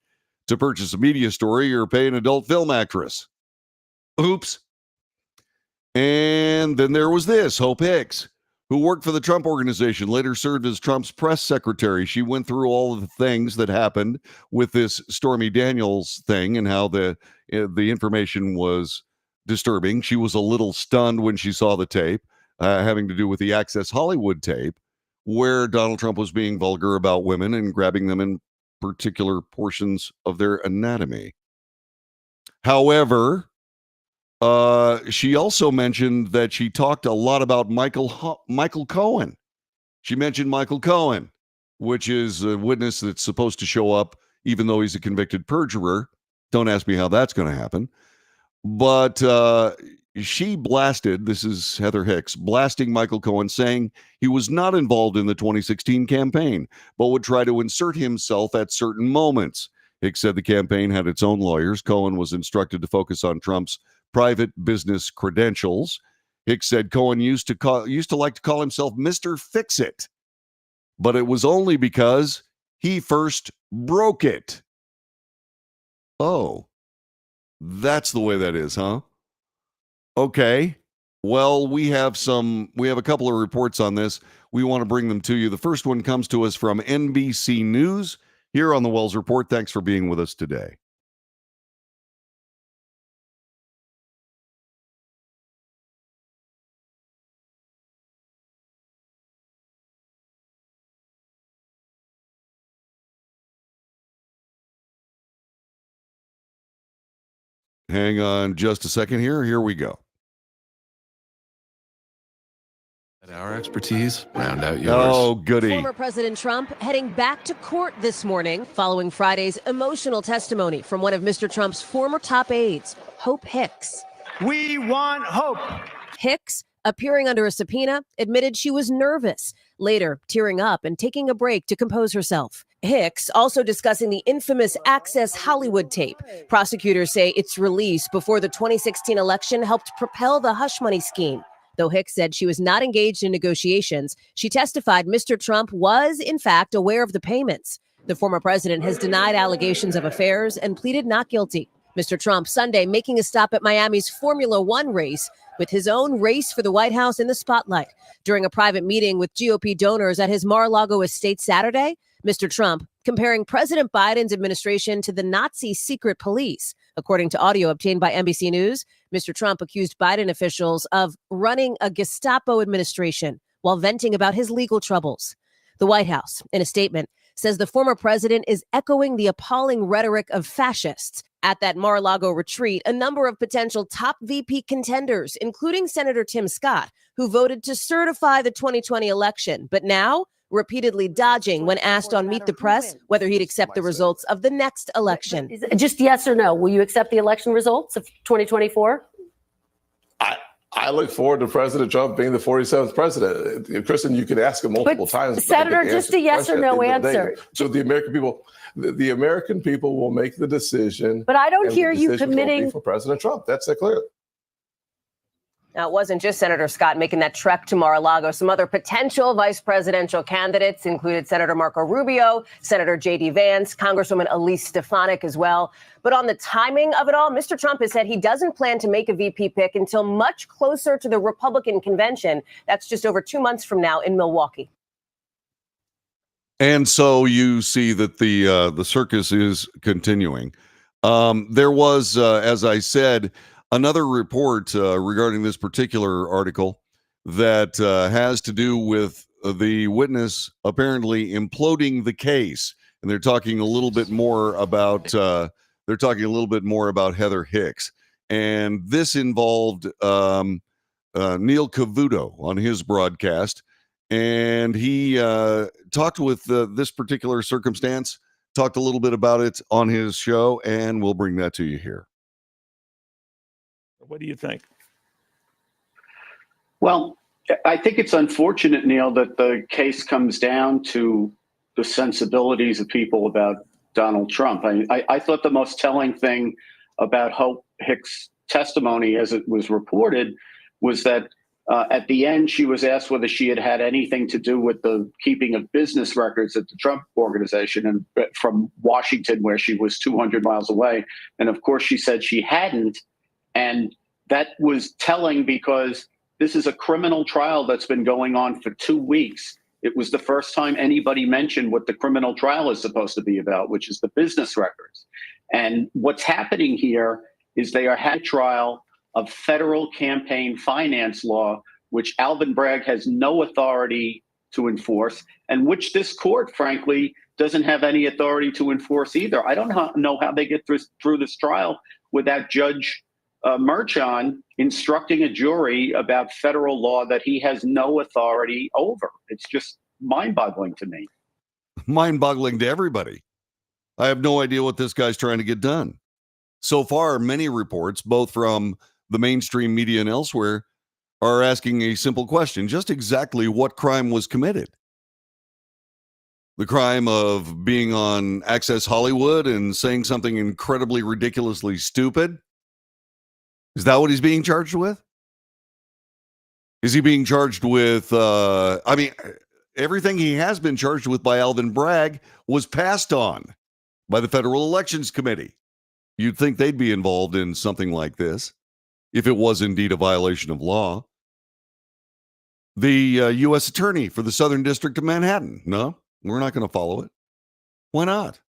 to purchase a media story, or pay an adult film actress. Oops. And then there was this, Hope Hicks, who worked for the Trump Organization, later served as Trump's press secretary. She went through all of the things that happened with this Stormy Daniels thing and how the information was disturbing. She was a little stunned when she saw the tape having to do with the Access Hollywood tape, where Donald Trump was being vulgar about women and grabbing them in particular portions of their anatomy. However, she also mentioned that she talked a lot about Michael Cohen. She mentioned Michael Cohen, which is a witness that's supposed to show up even though he's a convicted perjurer. Don't ask me how that's going to happen. But she blasted, this is Heather Hicks, blasting Michael Cohen, saying he was not involved in the 2016 campaign, but would try to insert himself at certain moments. Hicks said the campaign had its own lawyers. Cohen was instructed to focus on Trump's private business credentials. Hicks said Cohen used to like to call himself Mr. Fix-It, but it was only because he first broke it. Oh, that's the way that is, huh? Okay. Well, we have a couple of reports on this. We want to bring them to you. The first one comes to us from NBC News here on the Wells Report. Thanks for being with us today. Hang on just a second here. Here we go. Let our expertise round out yours. Oh, goody. Former President Trump heading back to court this morning following Friday's emotional testimony from one of Mr. Trump's former top aides, Hope Hicks. We want hope. Hicks, appearing under a subpoena, admitted she was nervous, later tearing up and taking a break to compose herself. Hicks also discussing the infamous Access Hollywood tape. Prosecutors say its release before the 2016 election helped propel the hush money scheme. Though Hicks said she was not engaged in negotiations, she testified Mr. Trump was, in fact, aware of the payments. The former president has denied allegations of affairs and pleaded not guilty. Mr. Trump Sunday making a stop at Miami's Formula One race with his own race for the White House in the spotlight. During a private meeting with GOP donors at his Mar-a-Lago estate Saturday, Mr. Trump comparing President Biden's administration to the Nazi secret police. According to audio obtained by NBC News, Mr. Trump accused Biden officials of running a Gestapo administration while venting about his legal troubles. The White House, in a statement, says the former president is echoing the appalling rhetoric of fascists. At that Mar-a-Lago retreat, a number of potential top VP contenders, including Senator Tim Scott, who voted to certify the 2020 election, but now repeatedly dodging when asked on Meet the Press whether he'd accept the results of the next election. Just yes or no, will you accept the election results of 2024? I look forward to President Trump being the 47th president. Kristen, you could ask him multiple times. But Senator, just a yes or no answer. So the American people will make the decision. But I don't hear you committing for President Trump. That's clear. Now, it wasn't just Senator Scott making that trek to Mar-a-Lago. Some other potential vice presidential candidates included Senator Marco Rubio, Senator J.D. Vance, Congresswoman Elise Stefanik as well. But on the timing of it all, Mr. Trump has said he doesn't plan to make a VP pick until much closer to the Republican convention. That's just over 2 months from now in Milwaukee. And so you see that the circus is continuing. There was, as I said, another report regarding this particular article that has to do with the witness apparently imploding the case, and they're talking a little bit more about Heather Hicks, and this involved Neil Cavuto on his broadcast, and he talked with this particular circumstance, talked a little bit about it on his show, and we'll bring that to you here. What do you think? Well, I think it's unfortunate, Neil, that the case comes down to the sensibilities of people about Donald Trump. I thought the most telling thing about Hope Hicks' testimony, as it was reported, was that at the end, she was asked whether she had anything to do with the keeping of business records at the Trump Organization and from Washington, where she was 200 miles away. And of course, she said she hadn't. And that was telling because this is a criminal trial that's been going on for 2 weeks. It was the first time anybody mentioned what the criminal trial is supposed to be about, which is the business records. And what's happening here is they are having a trial of federal campaign finance law, which Alvin Bragg has no authority to enforce, and which this court, frankly, doesn't have any authority to enforce either. I don't know how they get through this trial without Judge Merchan instructing a jury about federal law that he has no authority over. It's just mind-boggling to me. Mind-boggling to everybody. I have no idea what this guy's trying to get done. So far, many reports, both from the mainstream media and elsewhere, are asking a simple question: just exactly what crime was committed? The crime of being on Access Hollywood and saying something incredibly ridiculously stupid? Is that what he's being charged with? Is he being charged with, everything he has been charged with by Alvin Bragg was passed on by the Federal Elections Committee. You'd think they'd be involved in something like this if it was indeed a violation of law. The U.S. Attorney for the Southern District of Manhattan. No, we're not going to follow it. Why not?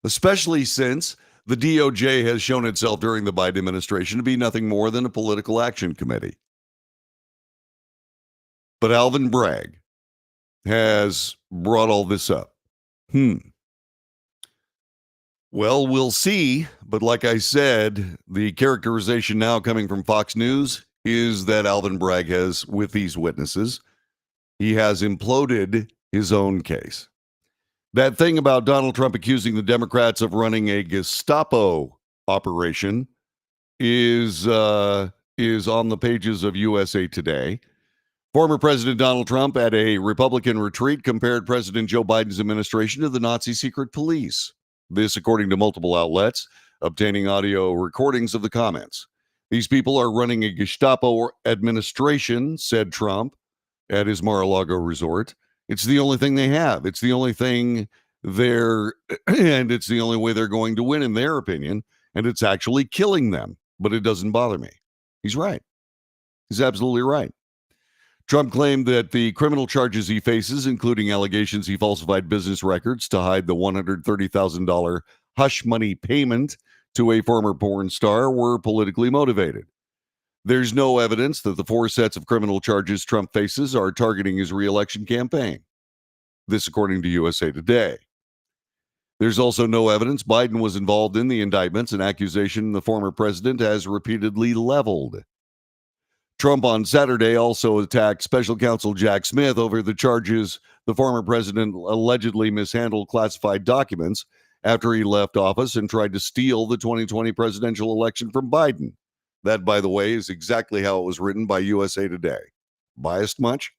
Especially since the DOJ has shown itself during the Biden administration to be nothing more than a political action committee. But Alvin Bragg has brought all this up. Well, we'll see. But like I said, the characterization now coming from Fox News is that Alvin Bragg has, with these witnesses, he has imploded his own case. That thing about Donald Trump accusing the Democrats of running a Gestapo operation is on the pages of USA Today. Former President Donald Trump at a Republican retreat compared President Joe Biden's administration to the Nazi secret police. This, according to multiple outlets, obtaining audio recordings of the comments. These people are running a Gestapo administration, said Trump at his Mar-a-Lago resort. It's the only thing they have. It's the only thing and it's the only way they're going to win, in their opinion. And it's actually killing them. But it doesn't bother me. He's right. He's absolutely right. Trump claimed that the criminal charges he faces, including allegations he falsified business records to hide the $130,000 hush money payment to a former porn star, were politically motivated. There's no evidence that the 4 sets of criminal charges Trump faces are targeting his re-election campaign. This, according to USA Today. There's also no evidence Biden was involved in the indictments, an accusation the former president has repeatedly leveled. Trump on Saturday also attacked special counsel Jack Smith over the charges the former president allegedly mishandled classified documents after he left office and tried to steal the 2020 presidential election from Biden. That, by the way, is exactly how it was written by USA Today. Biased much?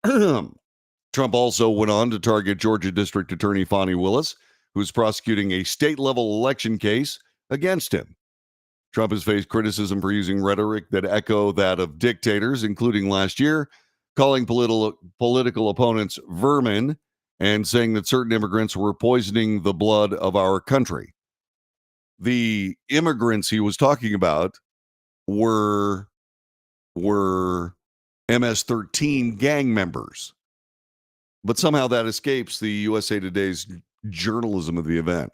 Trump also went on to target Georgia District Attorney Fani Willis, who's prosecuting a state-level election case against him. Trump has faced criticism for using rhetoric that echo that of dictators, including last year, calling political opponents vermin and saying that certain immigrants were poisoning the blood of our country. The immigrants he was talking about were MS-13 gang members. But somehow that escapes the USA Today's journalism of the event.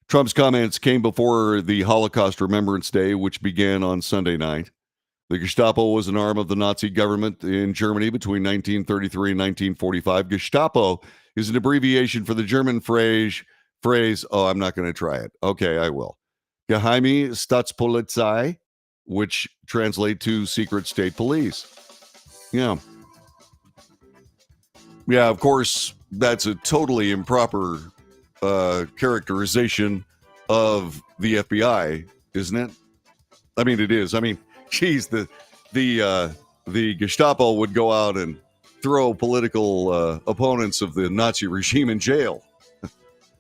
Trump's comments came before the Holocaust Remembrance Day, which began on Sunday night. The Gestapo was an arm of the Nazi government in Germany between 1933 and 1945. Gestapo is an abbreviation for the German phrase, I'm not going to try it. Okay, I will. Geheime Staatspolizei, which translate to secret state police. Yeah, of course, that's a totally improper characterization of the FBI, isn't it? I mean, it is. I mean, geez, the Gestapo would go out and throw political opponents of the Nazi regime in jail.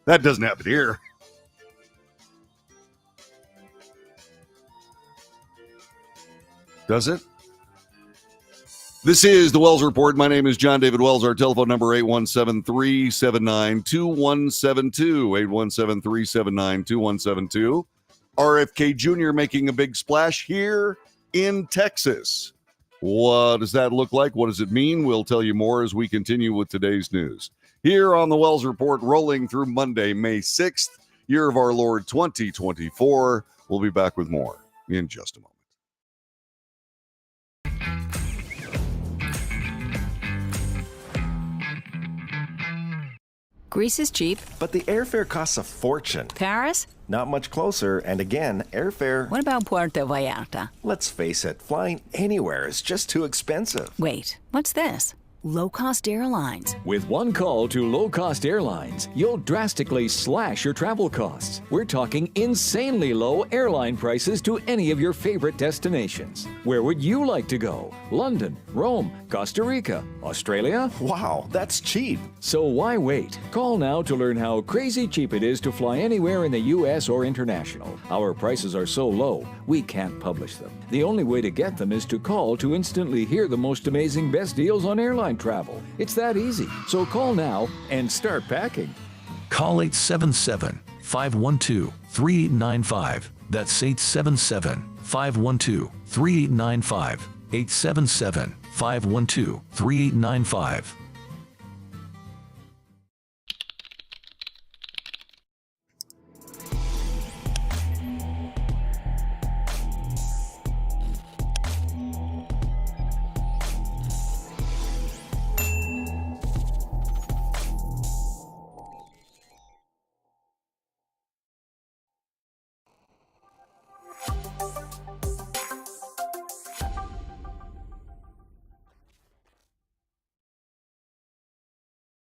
That doesn't happen here. Does it? This is the Wells Report. My name is John David Wells. Our telephone number 817-379-2172. 817-379-2172. RFK Jr. making a big splash here in Texas. What does that look like? What does it mean? We'll tell you more as we continue with today's news. Here on the Wells Report, rolling through Monday, May 6th, year of our Lord 2024. We'll be back with more in just a moment. Greece is cheap. But the airfare costs a fortune. Paris? Not much closer, and again, airfare... What about Puerto Vallarta? Let's face it, flying anywhere is just too expensive. Wait, what's this? Low-cost airlines. With one call to low-cost airlines, you'll drastically slash your travel costs. We're talking insanely low airline prices to any of your favorite destinations. Where would you like to go? London, Rome, Costa Rica, Australia? Wow, that's cheap. So why wait? Call now to learn how crazy cheap it is to fly anywhere in the U.S. or international. Our prices are so low, we can't publish them. The only way to get them is to call to instantly hear the most amazing best deals on airline travel. It's that easy. So call now and start packing. Call 877-512-3895. That's 877-512-3895. 877-512-3895.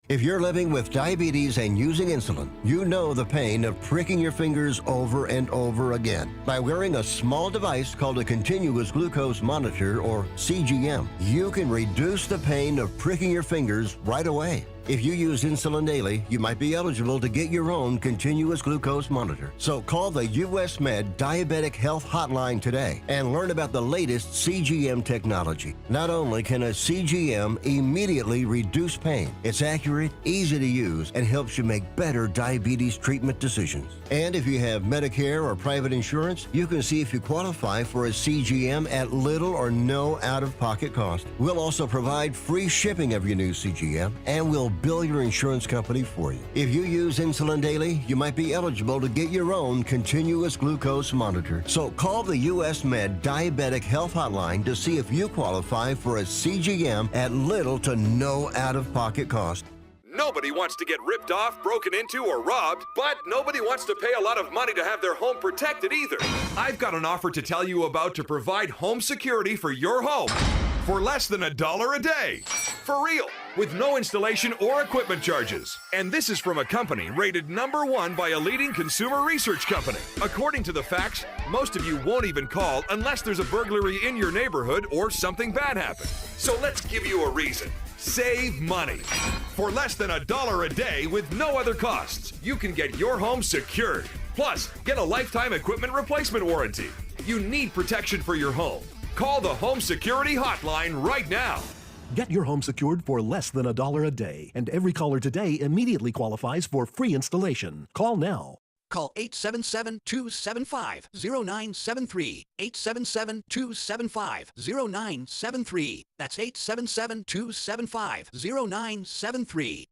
If you're living with diabetes and using insulin, you know the pain of pricking your fingers over and over again. By wearing a small device called a continuous glucose monitor, or CGM, you can reduce the pain of pricking your fingers right away. If you use insulin daily, you might be eligible to get your own continuous glucose monitor. So call the US Med Diabetic Health Hotline today and learn about the latest CGM technology. Not only can a CGM immediately reduce pain, it's accurate, easy to use, and helps you make better diabetes treatment decisions. And if you have Medicare or private insurance, you can see if you qualify for a CGM at little or no out-of-pocket cost. We'll also provide free shipping of your new CGM, and we'll bill your insurance company for you. If you use insulin daily, you might be eligible to get your own continuous glucose monitor. So call the US Med Diabetic Health Hotline to see if you qualify for a CGM at little to no out-of-pocket cost. Nobody wants to get ripped off, broken into, or robbed, but nobody wants to pay a lot of money to have their home protected either. I've got an offer to tell you about to provide home security for your home for less than $1 a day. For real, with no installation or equipment charges. And this is from a company rated #1 by a leading consumer research company. According to the facts, most of you won't even call unless there's a burglary in your neighborhood or something bad happened. So let's give you a reason. Save money. For less than $1 a day with no other costs, you can get your home secured. Plus, get a lifetime equipment replacement warranty. You need protection for your home. Call the Home Security Hotline right now. Get your home secured for less than $1 a day, and every caller today immediately qualifies for free installation. Call now. Call 877-275-0973. 877-275-0973. That's 877-275-0973.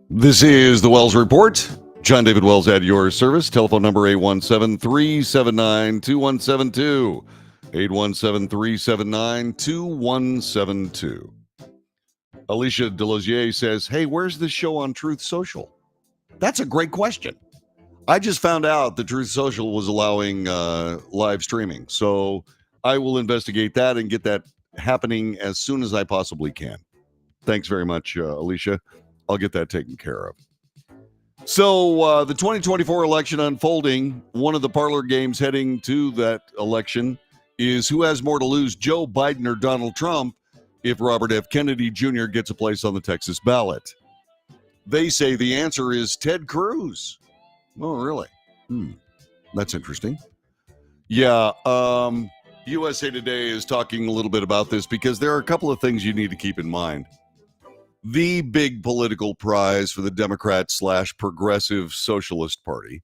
This is the Wells Report. John David Wells at your service. Telephone number 817-379-2172. 817-379-2172. Alicia Delosier says, hey, where's the show on Truth Social? That's a great question. I just found out that Truth Social was allowing live streaming. So I will investigate that and get that happening as soon as I possibly can. Thanks very much, Alicia. I'll get that taken care of. So the 2024 election unfolding, one of the parlor games heading to that election is who has more to lose, Joe Biden or Donald Trump, if Robert F. Kennedy Jr. gets a place on the Texas ballot. They say the answer is Ted Cruz. Oh, really? That's interesting. Yeah, USA Today is talking a little bit about this because there are a couple of things you need to keep in mind. The big political prize for the Democrat/Progressive Socialist Party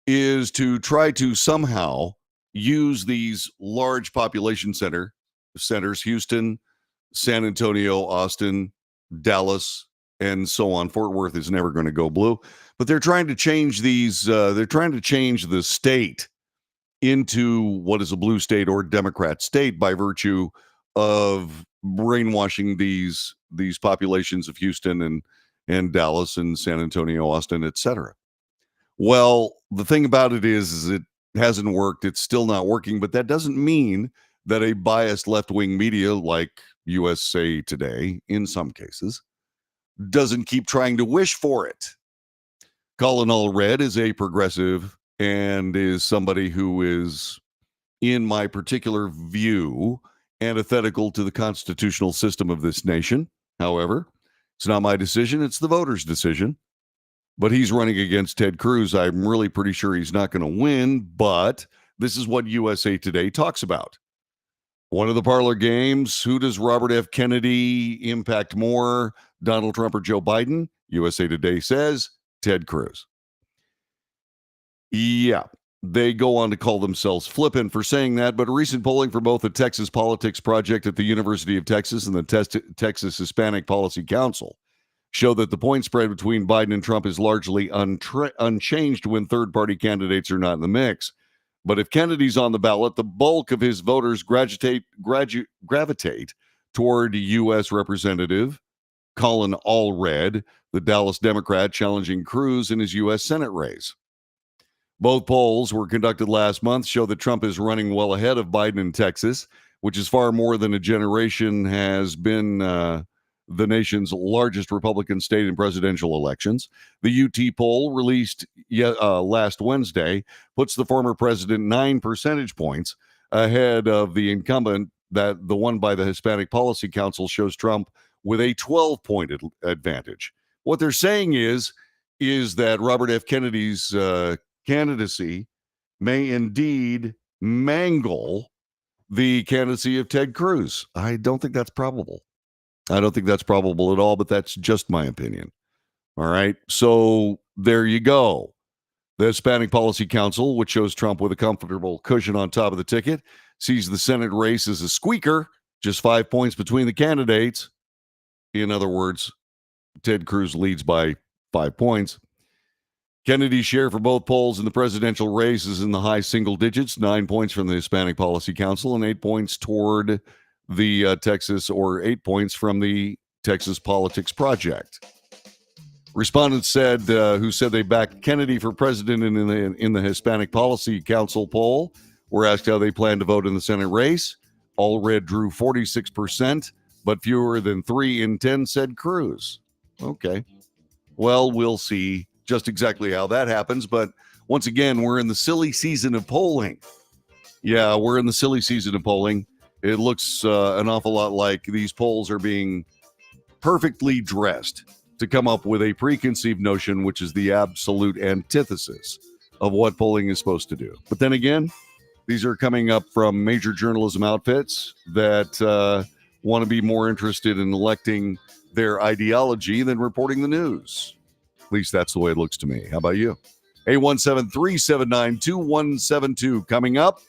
is to try to somehow use these large population centers, Houston, San Antonio, Austin, Dallas, and so on. Fort Worth is never going to go blue, but they're trying to change these. They're trying to change the state into what is a blue state or Democrat state by virtue of brainwashing these populations of Houston and Dallas and San Antonio, Austin, etc. Well, the thing about it is it hasn't worked. It's still not working, but that doesn't mean that a biased left-wing media like USA Today, in some cases, doesn't keep trying to wish for it. Colin Allred is a progressive and is somebody who is, in my particular view, antithetical to the constitutional system of this nation. However, it's not my decision. It's the voters' decision. But he's running against Ted Cruz. I'm really pretty sure he's not going to win, but this is what USA Today talks about. One of the parlor games, who does Robert F. Kennedy impact more, Donald Trump or Joe Biden? USA Today says Ted Cruz. Yeah, they go on to call themselves flippant for saying that, but recent polling for both the Texas Politics Project at the University of Texas and the Texas Hispanic Policy Council show that the point spread between Biden and Trump is largely unchanged when third-party candidates are not in the mix. But if Kennedy's on the ballot, the bulk of his voters gravitate toward U.S. Representative Colin Allred, the Dallas Democrat challenging Cruz in his U.S. Senate race. Both polls were conducted last month show that Trump is running well ahead of Biden in Texas, which is far more than a generation has been the nation's largest Republican state in presidential elections. The UT poll released last Wednesday puts the former president 9 percentage points ahead of the incumbent. That the one by the Hispanic Policy Council shows Trump with a 12-point advantage. What they're saying is that Robert F. Kennedy's candidacy may indeed mangle the candidacy of Ted Cruz. I don't think that's probable. I don't think that's probable at all, but that's just my opinion. All right. So there you go. The Hispanic Policy Council, which shows Trump with a comfortable cushion on top of the ticket, sees the Senate race as a squeaker, just 5 points between the candidates. In other words, Ted Cruz leads by 5 points. Kennedy's share for both polls in the presidential race is in the high single digits, 9 points from the Hispanic Policy Council and 8 points toward the 8 points from the Texas Politics Project. Respondents said who said they backed Kennedy for president in the Hispanic Policy Council poll were asked how they plan to vote in the Senate race. Allred drew 46%, but fewer than 3 in 10 said Cruz. Okay. Well, we'll see just exactly how that happens. But once again, we're in the silly season of polling. Yeah, we're in the silly season of polling. It looks an awful lot like these polls are being perfectly dressed to come up with a preconceived notion, which is the absolute antithesis of what polling is supposed to do. But then again, these are coming up from major journalism outfits that want to be more interested in electing their ideology than reporting the news. At least that's the way it looks to me. How about you? 817-379-2172. Coming up,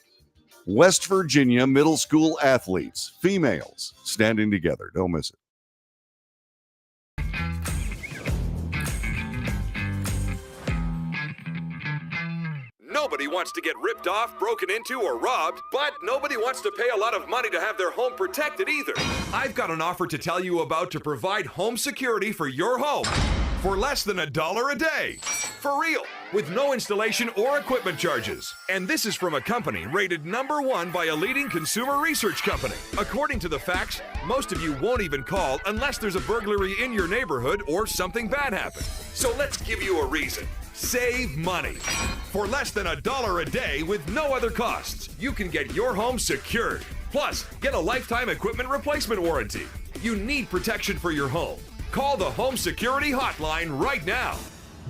West Virginia middle school athletes, females, standing together. Don't miss it. Nobody wants to get ripped off, broken into, or robbed, but nobody wants to pay a lot of money to have their home protected either. I've got an offer to tell you about to provide home security for your home. for less than $1 a day. For real, with no installation or equipment charges. And this is from a company rated #1 by a leading consumer research company. According to the facts, most of you won't even call unless there's a burglary in your neighborhood or something bad happened. So let's give you a reason. Save money. For less than $1 a day with no other costs, you can get your home secured. Plus, get a lifetime equipment replacement warranty. You need protection for your home. Call the Home Security Hotline right now.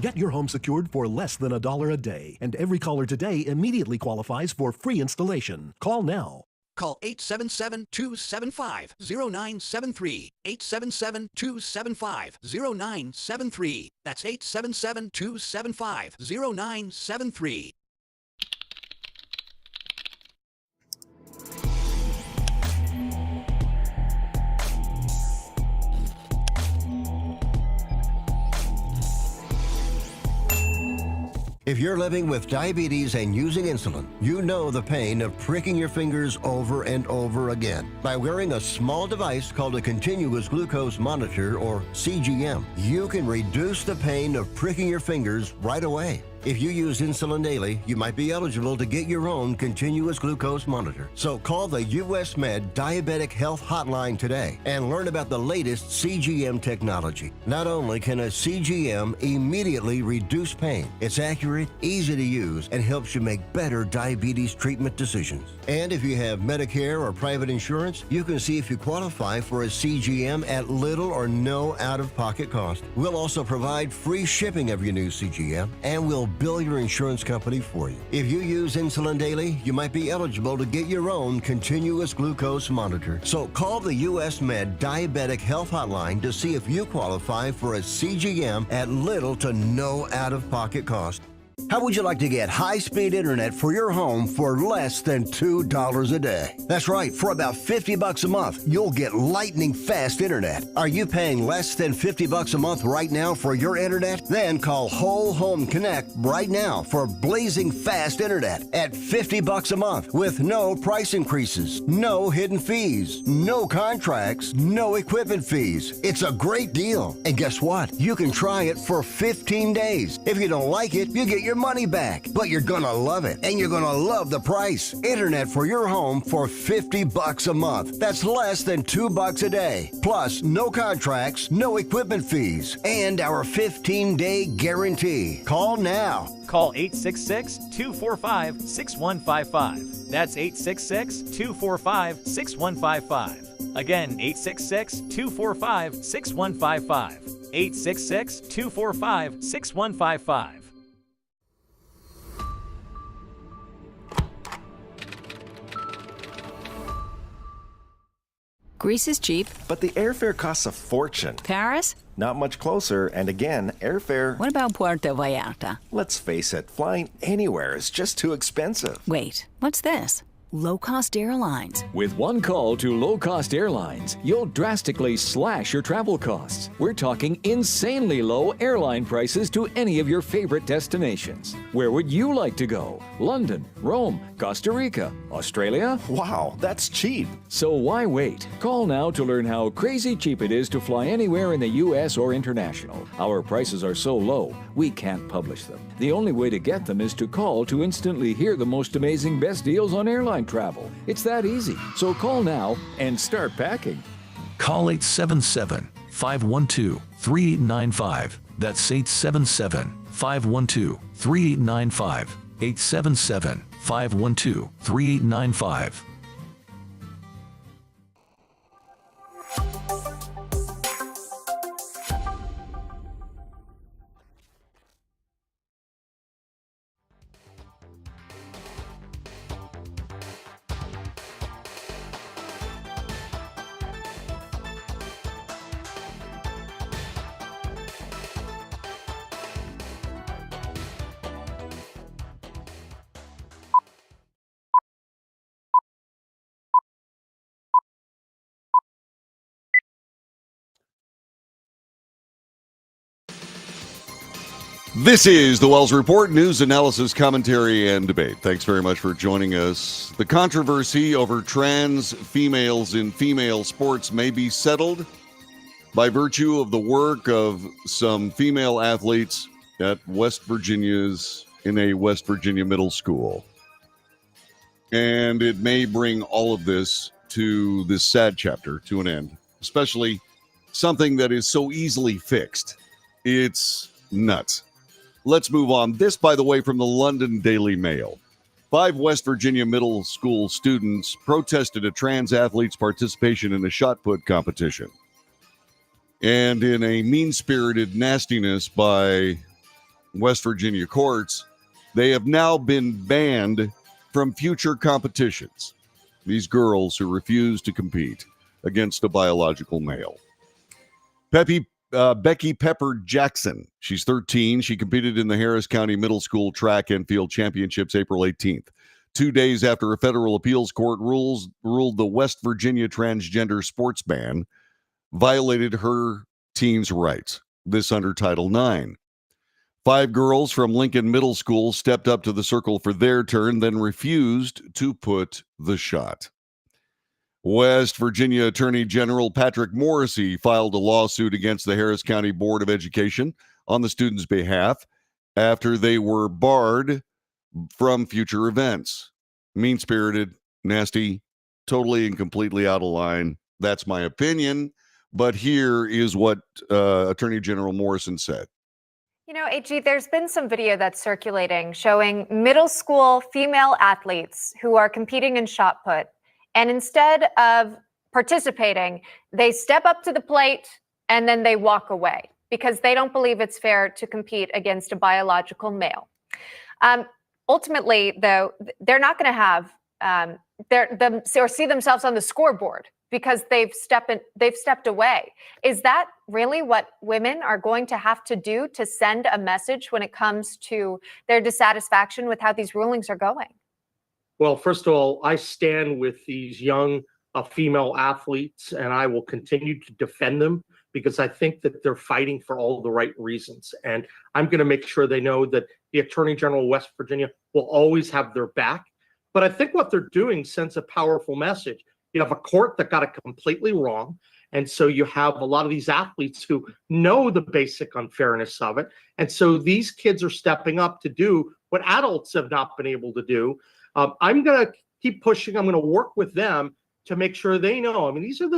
Get your home secured for less than $1 a day, and every caller today immediately qualifies for free installation. Call now. Call 877-275-0973. 877-275-0973. That's 877-275-0973. If you're living with diabetes and using insulin, you know the pain of pricking your fingers over and over again. By wearing a small device called a continuous glucose monitor, or CGM, you can reduce the pain of pricking your fingers right away. If you use insulin daily, you might be eligible to get your own continuous glucose monitor. So call the US Med Diabetic Health Hotline today and learn about the latest CGM technology. Not only can a CGM immediately reduce pain, it's accurate, easy to use, and helps you make better diabetes treatment decisions. And if you have Medicare or private insurance, you can see if you qualify for a CGM at little or no out-of-pocket cost. We'll also provide free shipping of your new CGM, and we'll bill your insurance company for you. If you use insulin daily, you might be eligible to get your own continuous glucose monitor. So call the US Med Diabetic Health Hotline to see if you qualify for a CGM at little to no out-of-pocket cost. How would you like to get high-speed internet for your home for less than $2 a day? That's right, for about $50 a month, you'll get lightning fast internet. Are you paying less than $50 a month right now for your internet? Then call Whole Home Connect right now for blazing fast internet at $50 a month with no price increases, no hidden fees, no contracts, no equipment fees. It's a great deal. And guess what? You can try it for 15 days. If you don't like it, you get your money back, but you're gonna love it, and you're gonna love the price. Internet for your home for $50 a month. That's less than $2 a day. Plus, no contracts, no equipment fees, and our 15-day guarantee. Call now. Call 866-245-6155. That's 866-245-6155. Again, 866-245-6155. 866-245-6155. Greece is cheap. But the airfare costs a fortune. Paris? Not much closer, and again, airfare... What about Puerto Vallarta? Let's face it, flying anywhere is just too expensive. Wait, what's this? Low-cost airlines. With one call to low-cost airlines, you'll drastically slash your travel costs. We're talking insanely low airline prices to any of your favorite destinations. Where would you like to go? London, Rome, Costa Rica, Australia? Wow, that's cheap. So why wait? Call now to learn how crazy cheap it is to fly anywhere in the U.S. or international. Our prices are so low, we can't publish them. The only way to get them is to call to instantly hear the most amazing best deals on airline travel. It's that easy. So call now and start packing. Call 877-512-3895. That's 877-512-3895. 877-512-3895. This is the Wells Report, news, analysis, commentary, and debate. Thanks very much for joining us. The controversy over trans females in female sports may be settled. by virtue of the work of some female athletes at in a West Virginia middle school. And it may bring all of this to this sad chapter to an end, especially something that is so easily fixed. It's nuts. Let's move on. This, by the way, from the London Daily Mail. 5 West Virginia middle school students protested a trans athlete's participation in a shot put competition. And in a mean-spirited nastiness by West Virginia courts, they have now been banned from future competitions. These girls who refuse to compete against a biological male. Becky Pepper Jackson, she's 13. She competed in the Harris County Middle School Track and Field Championships April 18th, 2 days after a federal appeals court ruled the West Virginia transgender sports ban violated her teens' rights. This under Title IX. 5 girls from Lincoln Middle School stepped up to the circle for their turn, then refused to put the shot. West Virginia Attorney General Patrick Morrisey filed a lawsuit against the Harris County Board of Education on the students' behalf after they were barred from future events. Mean-spirited, nasty, totally and completely out of line. That's my opinion. But here is what Attorney General Morrison said. You know, AG, there's been some video that's circulating showing middle school female athletes who are competing in shot put. And instead of participating, they step up to the plate and then they walk away because they don't believe it's fair to compete against a biological male. Ultimately, though, they're not going to have or see themselves on the scoreboard because they've stepped away. Is that really what women are going to have to do to send a message when it comes to their dissatisfaction with how these rulings are going? Well, first of all, I stand with these young female athletes, and I will continue to defend them because I think that they're fighting for all the right reasons. And I'm going to make sure they know that the Attorney General of West Virginia will always have their back. But I think what they're doing sends a powerful message. You have a court that got it completely wrong. And so you have a lot of these athletes who know the basic unfairness of it. And so these kids are stepping up to do what adults have not been able to do. I'm going to keep pushing. I'm going to work with them to make sure they know. I mean, these are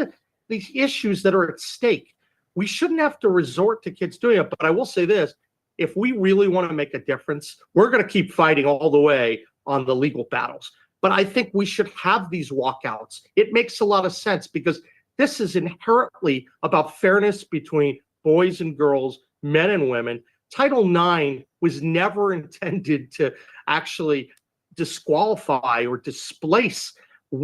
these issues that are at stake. We shouldn't have to resort to kids doing it. But I will say this, if we really want to make a difference, we're going to keep fighting all the way on the legal battles. But I think we should have these walkouts. It makes a lot of sense because this is inherently about fairness between boys and girls, men and women. Title IX was never intended to actually disqualify or displace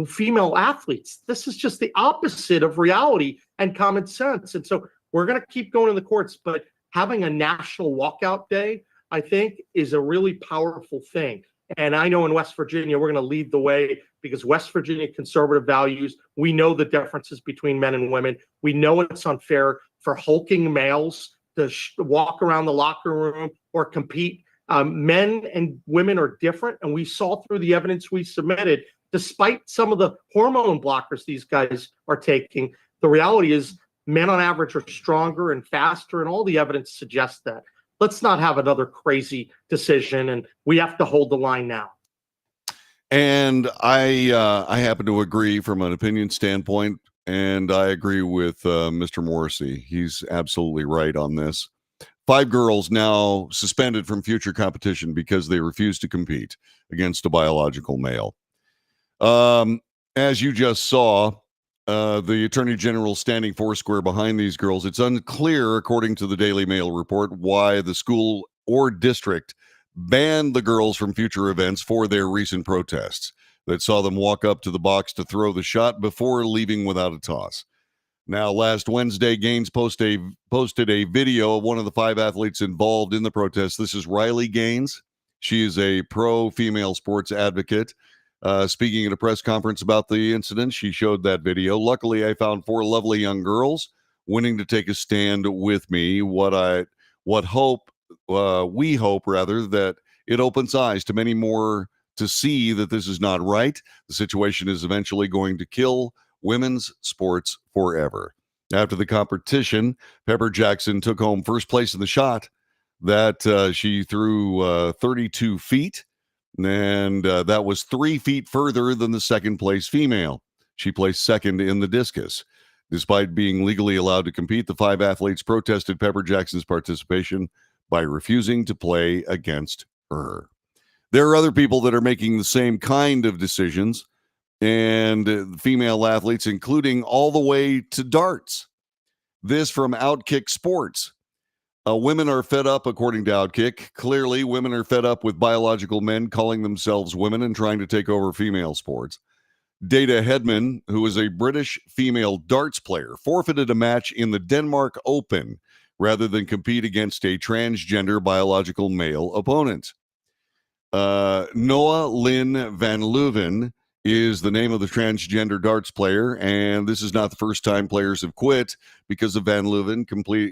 female athletes. This is just the opposite of reality and common sense. And so we're going to keep going to the courts, but having a national walkout day, I think, is a really powerful thing. And I know in West Virginia, we're going to lead the way because West Virginia conservative values, we know the differences between men and women. We know it's unfair for hulking males to walk around the locker room or compete. Men and women are different. And we saw through the evidence we submitted, despite some of the hormone blockers these guys are taking, the reality is men on average are stronger and faster. And all the evidence suggests that. Let's not have another crazy decision, and we have to hold the line now. And I happen to agree from an opinion standpoint, and I agree with Mr. Morrissey. He's absolutely right on this. 5 girls now suspended from future competition because they refuse to compete against a biological male. As you just saw, the Attorney General standing foursquare behind these girls. It's unclear, according to the Daily Mail report, why the school or district banned the girls from future events for their recent protests that saw them walk up to the box to throw the shot before leaving without a toss. Now, last Wednesday, Gaines posted a video of one of the 5 athletes involved in the protest. This is Riley Gaines. She is a pro-female sports advocate. Speaking at a press conference about the incident, she showed that video. Luckily, I found 4 lovely young girls willing to take a stand with me. We hope that it opens eyes to many more to see that this is not right. The situation is eventually going to kill women's sports forever. After the competition, Pepper Jackson took home first place in the shot that she threw 32 feet, and that was 3 feet further than the second place female. She placed second in the discus. Despite being legally allowed to compete, the 5 athletes protested Pepper Jackson's participation by refusing to play against her. There are other people that are making the same kind of decisions, and female athletes, including all the way to darts. This from Outkick Sports. Women are fed up, according to Outkick. Clearly, women are fed up with biological men calling themselves women and trying to take over female sports. Data Hedman, who is a British female darts player, forfeited a match in the Denmark Open rather than compete against a transgender biological male opponent. Noah Lynn Van Leuven is the name of the transgender darts player, and this is not the first time players have quit because of Van Leuven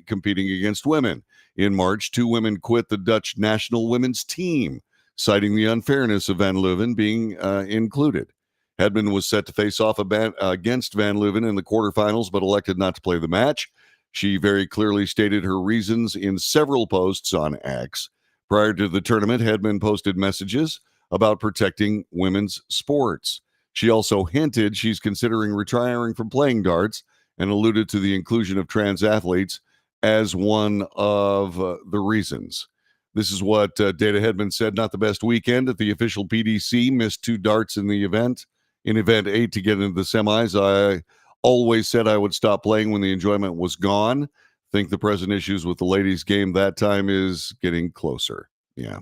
competing against women. In March, 2 women quit the Dutch national women's team, citing the unfairness of Van Leuven being included. Hedman was set to face off against Van Leuven in the quarterfinals, but elected not to play the match. She very clearly stated her reasons in several posts on X. Prior to the tournament, Hedman posted messages about protecting women's sports. She also hinted she's considering retiring from playing darts and alluded to the inclusion of trans athletes as one of the reasons. This is what Data Hedman said. Not the best weekend at the official PDC. Missed 2 darts in the event. In event 8 to get into the semis, I always said I would stop playing when the enjoyment was gone. Think the present issues with the ladies' game that time is getting closer. Yeah.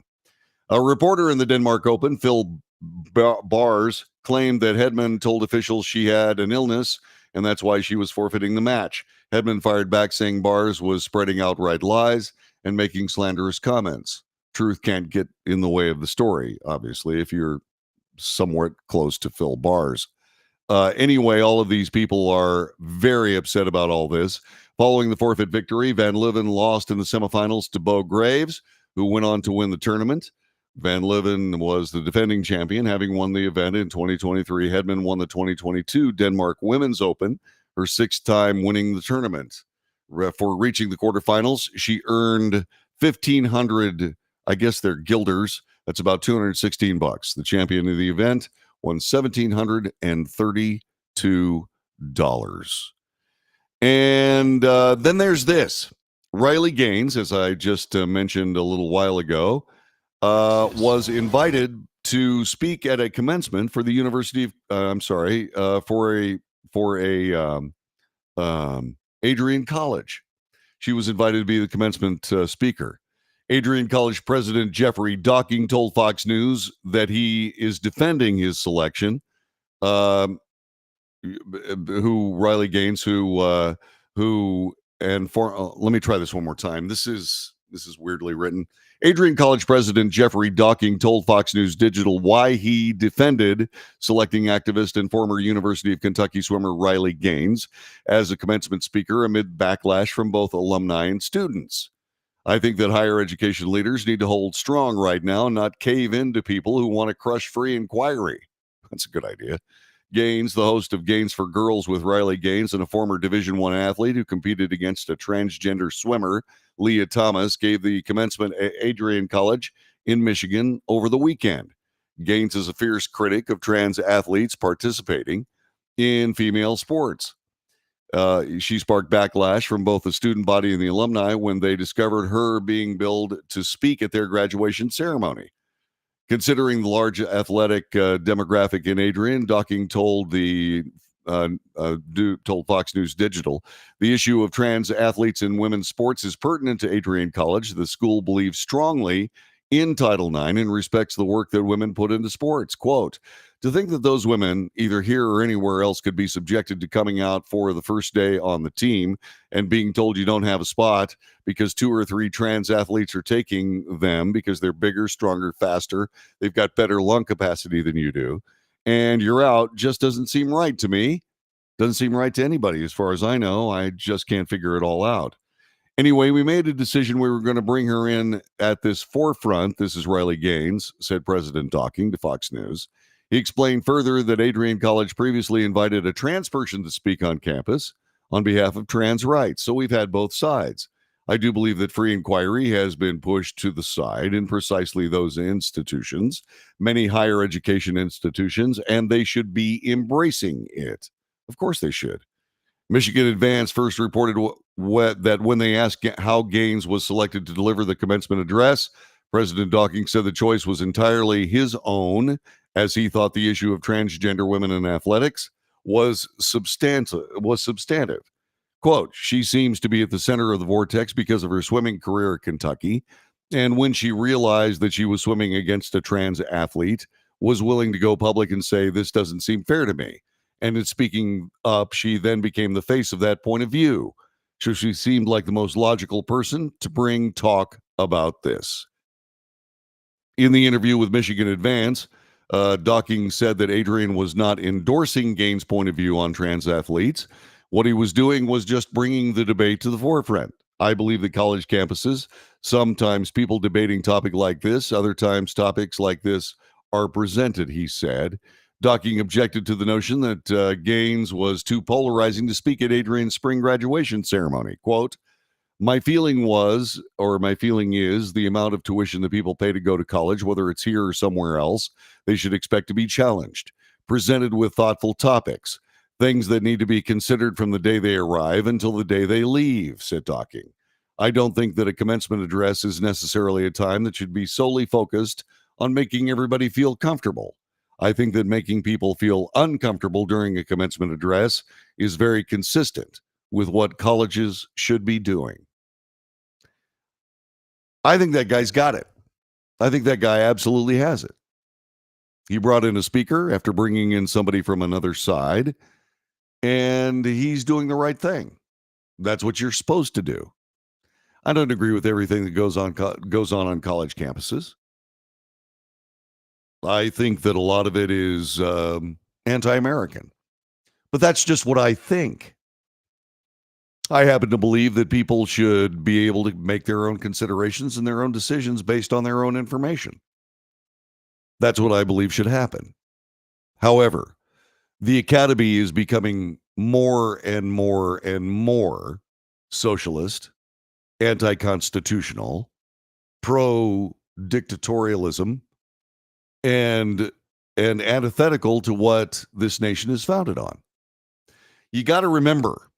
A reporter in the Denmark Open, Phil Bars, claimed that Hedman told officials she had an illness, and that's why she was forfeiting the match. Hedman fired back, saying Bars was spreading outright lies and making slanderous comments. Truth can't get in the way of the story, obviously, if you're somewhat close to Phil Bars. Anyway, all of these people are very upset about all this. Following the forfeit victory, Van Leuven lost in the semifinals to Bo Graves, who went on to win the tournament. Van Leuven was the defending champion, having won the event in 2023. Hedman won the 2022 Denmark Women's Open, her 6th time winning the tournament. For reaching the quarterfinals, she earned 1,500, I guess they're guilders. That's about $216. The champion of the event won $1,732. And then there's this. Riley Gaines, as I just mentioned a little while ago, was invited to speak at a commencement for the University of, for a Adrian College. She was invited to be the commencement speaker. Adrian College President Jeffrey Docking told Fox News that he is defending his selection. Riley Gaines, let me try this one more time. This is weirdly written. Adrian College President Jeffrey Docking told Fox News Digital why he defended selecting activist and former University of Kentucky swimmer Riley Gaines as a commencement speaker amid backlash from both alumni and students. I think that higher education leaders need to hold strong right now and not cave into people who want to crush free inquiry. That's a good idea. Gaines, the host of Gaines for Girls with Riley Gaines and a former Division I athlete who competed against a transgender swimmer, Leah Thomas, gave the commencement at Adrian College in Michigan over the weekend. Gaines is a fierce critic of trans athletes participating in female sports. She sparked backlash from both the student body and the alumni when they discovered her being billed to speak at their graduation ceremony. Considering the large athletic demographic in Adrian, Docking told Fox News Digital, the issue of trans athletes in women's sports is pertinent to Adrian College. The school believes strongly in Title IX and respects the work that women put into sports. Quote, to think that those women, either here or anywhere else, could be subjected to coming out for the first day on the team and being told you don't have a spot because 2 or 3 trans athletes are taking them because they're bigger, stronger, faster, they've got better lung capacity than you do, and you're out, just doesn't seem right to me. Doesn't seem right to anybody as far as I know. I just can't figure it all out. Anyway, we made a decision we were going to bring her in at this forefront. This is Riley Gaines, said President Docking to Fox News. He explained further that Adrian College previously invited a trans person to speak on campus on behalf of trans rights. So we've had both sides. I do believe that free inquiry has been pushed to the side in precisely those institutions, many higher education institutions, and they should be embracing it. Of course they should. Michigan Advance first reported that when they asked how Gaines was selected to deliver the commencement address, President Docking said the choice was entirely his own, as he thought the issue of transgender women in athletics was substantive. Quote, she seems to be at the center of the vortex because of her swimming career at Kentucky, and when she realized that she was swimming against a trans athlete, was willing to go public and say, this doesn't seem fair to me. And in speaking up, she then became the face of that point of view. So she seemed like the most logical person to bring talk about this. In the interview with Michigan Advance, Docking said that Adrian was not endorsing Gaines' point of view on trans athletes. What he was doing was just bringing the debate to the forefront. I believe that college campuses, sometimes people debating topic like this, other times topics like this are presented, he said. Docking objected to the notion that Gaines was too polarizing to speak at Adrian's spring graduation ceremony. Quote, my feeling is the amount of tuition that people pay to go to college, whether it's here or somewhere else, they should expect to be challenged, presented with thoughtful topics, things that need to be considered from the day they arrive until the day they leave, said Docking. I don't think that a commencement address is necessarily a time that should be solely focused on making everybody feel comfortable. I think that making people feel uncomfortable during a commencement address is very consistent with what colleges should be doing. I think that guy's got it. I think that guy absolutely has it. He brought in a speaker after bringing in somebody from another side, and he's doing the right thing. That's what you're supposed to do. I don't agree with everything that goes on college campuses. I think that a lot of it is anti-American. But that's just what I think. I happen to believe that people should be able to make their own considerations and their own decisions based on their own information. That's what I believe should happen. However, the academy is becoming more and more and more socialist, anti-constitutional, pro-dictatorialism, and antithetical to what this nation is founded on. You got to remember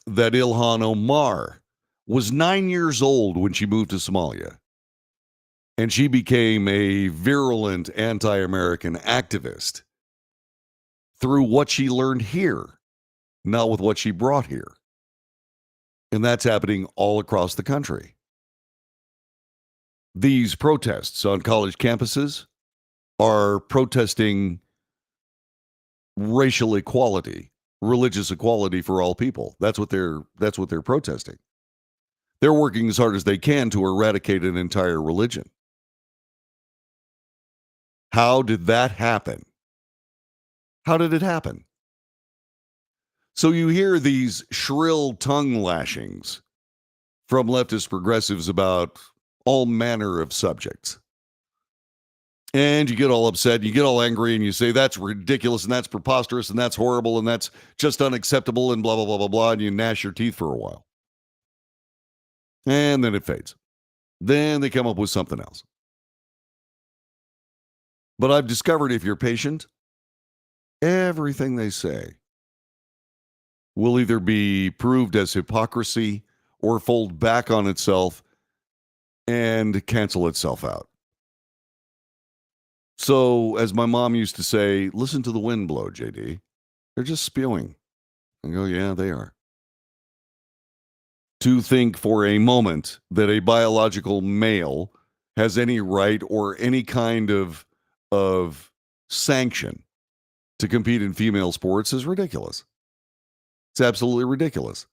that Ilhan Omar was 9 years old when she moved to Somalia, and she became a virulent anti-American activist through what she learned here, not with what she brought here. And that's happening all across the country. These protests on college campuses are protesting racial equality, religious equality for all people. That's what they're protesting. They're working as hard as they can to eradicate an entire religion. How did that happen? How did it happen? So you hear these shrill tongue lashings from leftist progressives about all manner of subjects. And you get all upset, you get all angry, and you say, that's ridiculous, and that's preposterous, and that's horrible, and that's just unacceptable, and blah, blah, blah, blah, blah, and you gnash your teeth for a while. And then it fades. Then they come up with something else. But I've discovered if you're patient, everything they say will either be proved as hypocrisy or fold back on itself and cancel itself out. So, as my mom used to say, listen to the wind blow, JD. They're just spewing. I go, yeah, they are. To think for a moment that a biological male has any right or any kind of sanction to compete in female sports is ridiculous. It's absolutely ridiculous.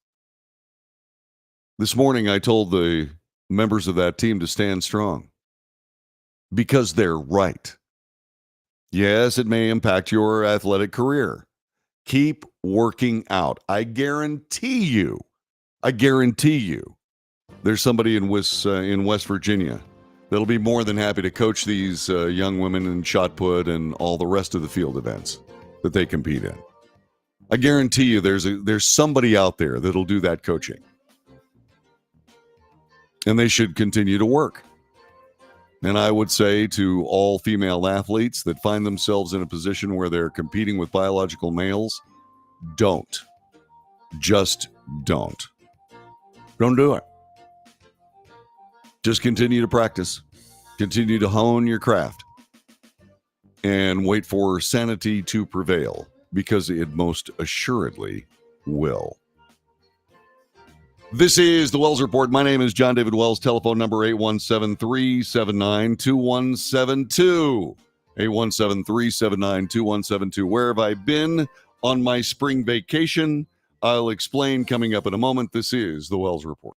This morning, I told the members of that team to stand strong because they're right. Yes, it may impact your athletic career. Keep working out. I guarantee you, there's somebody in West Virginia that'll be more than happy to coach these young women in shot put and all the rest of the field events that they compete in. I guarantee you there's somebody out there that'll do that coaching. And they should continue to work. And I would say to all female athletes that find themselves in a position where they're competing with biological males, don't. Just don't. Don't do it. Just continue to practice. Continue to hone your craft. And wait for sanity to prevail, because it most assuredly will. This is the Wells Report. My name is John David Wells. Telephone number 817-379-2172. 817-379-2172. Where have I been on my spring vacation? I'll explain coming up in a moment. This is the Wells Report.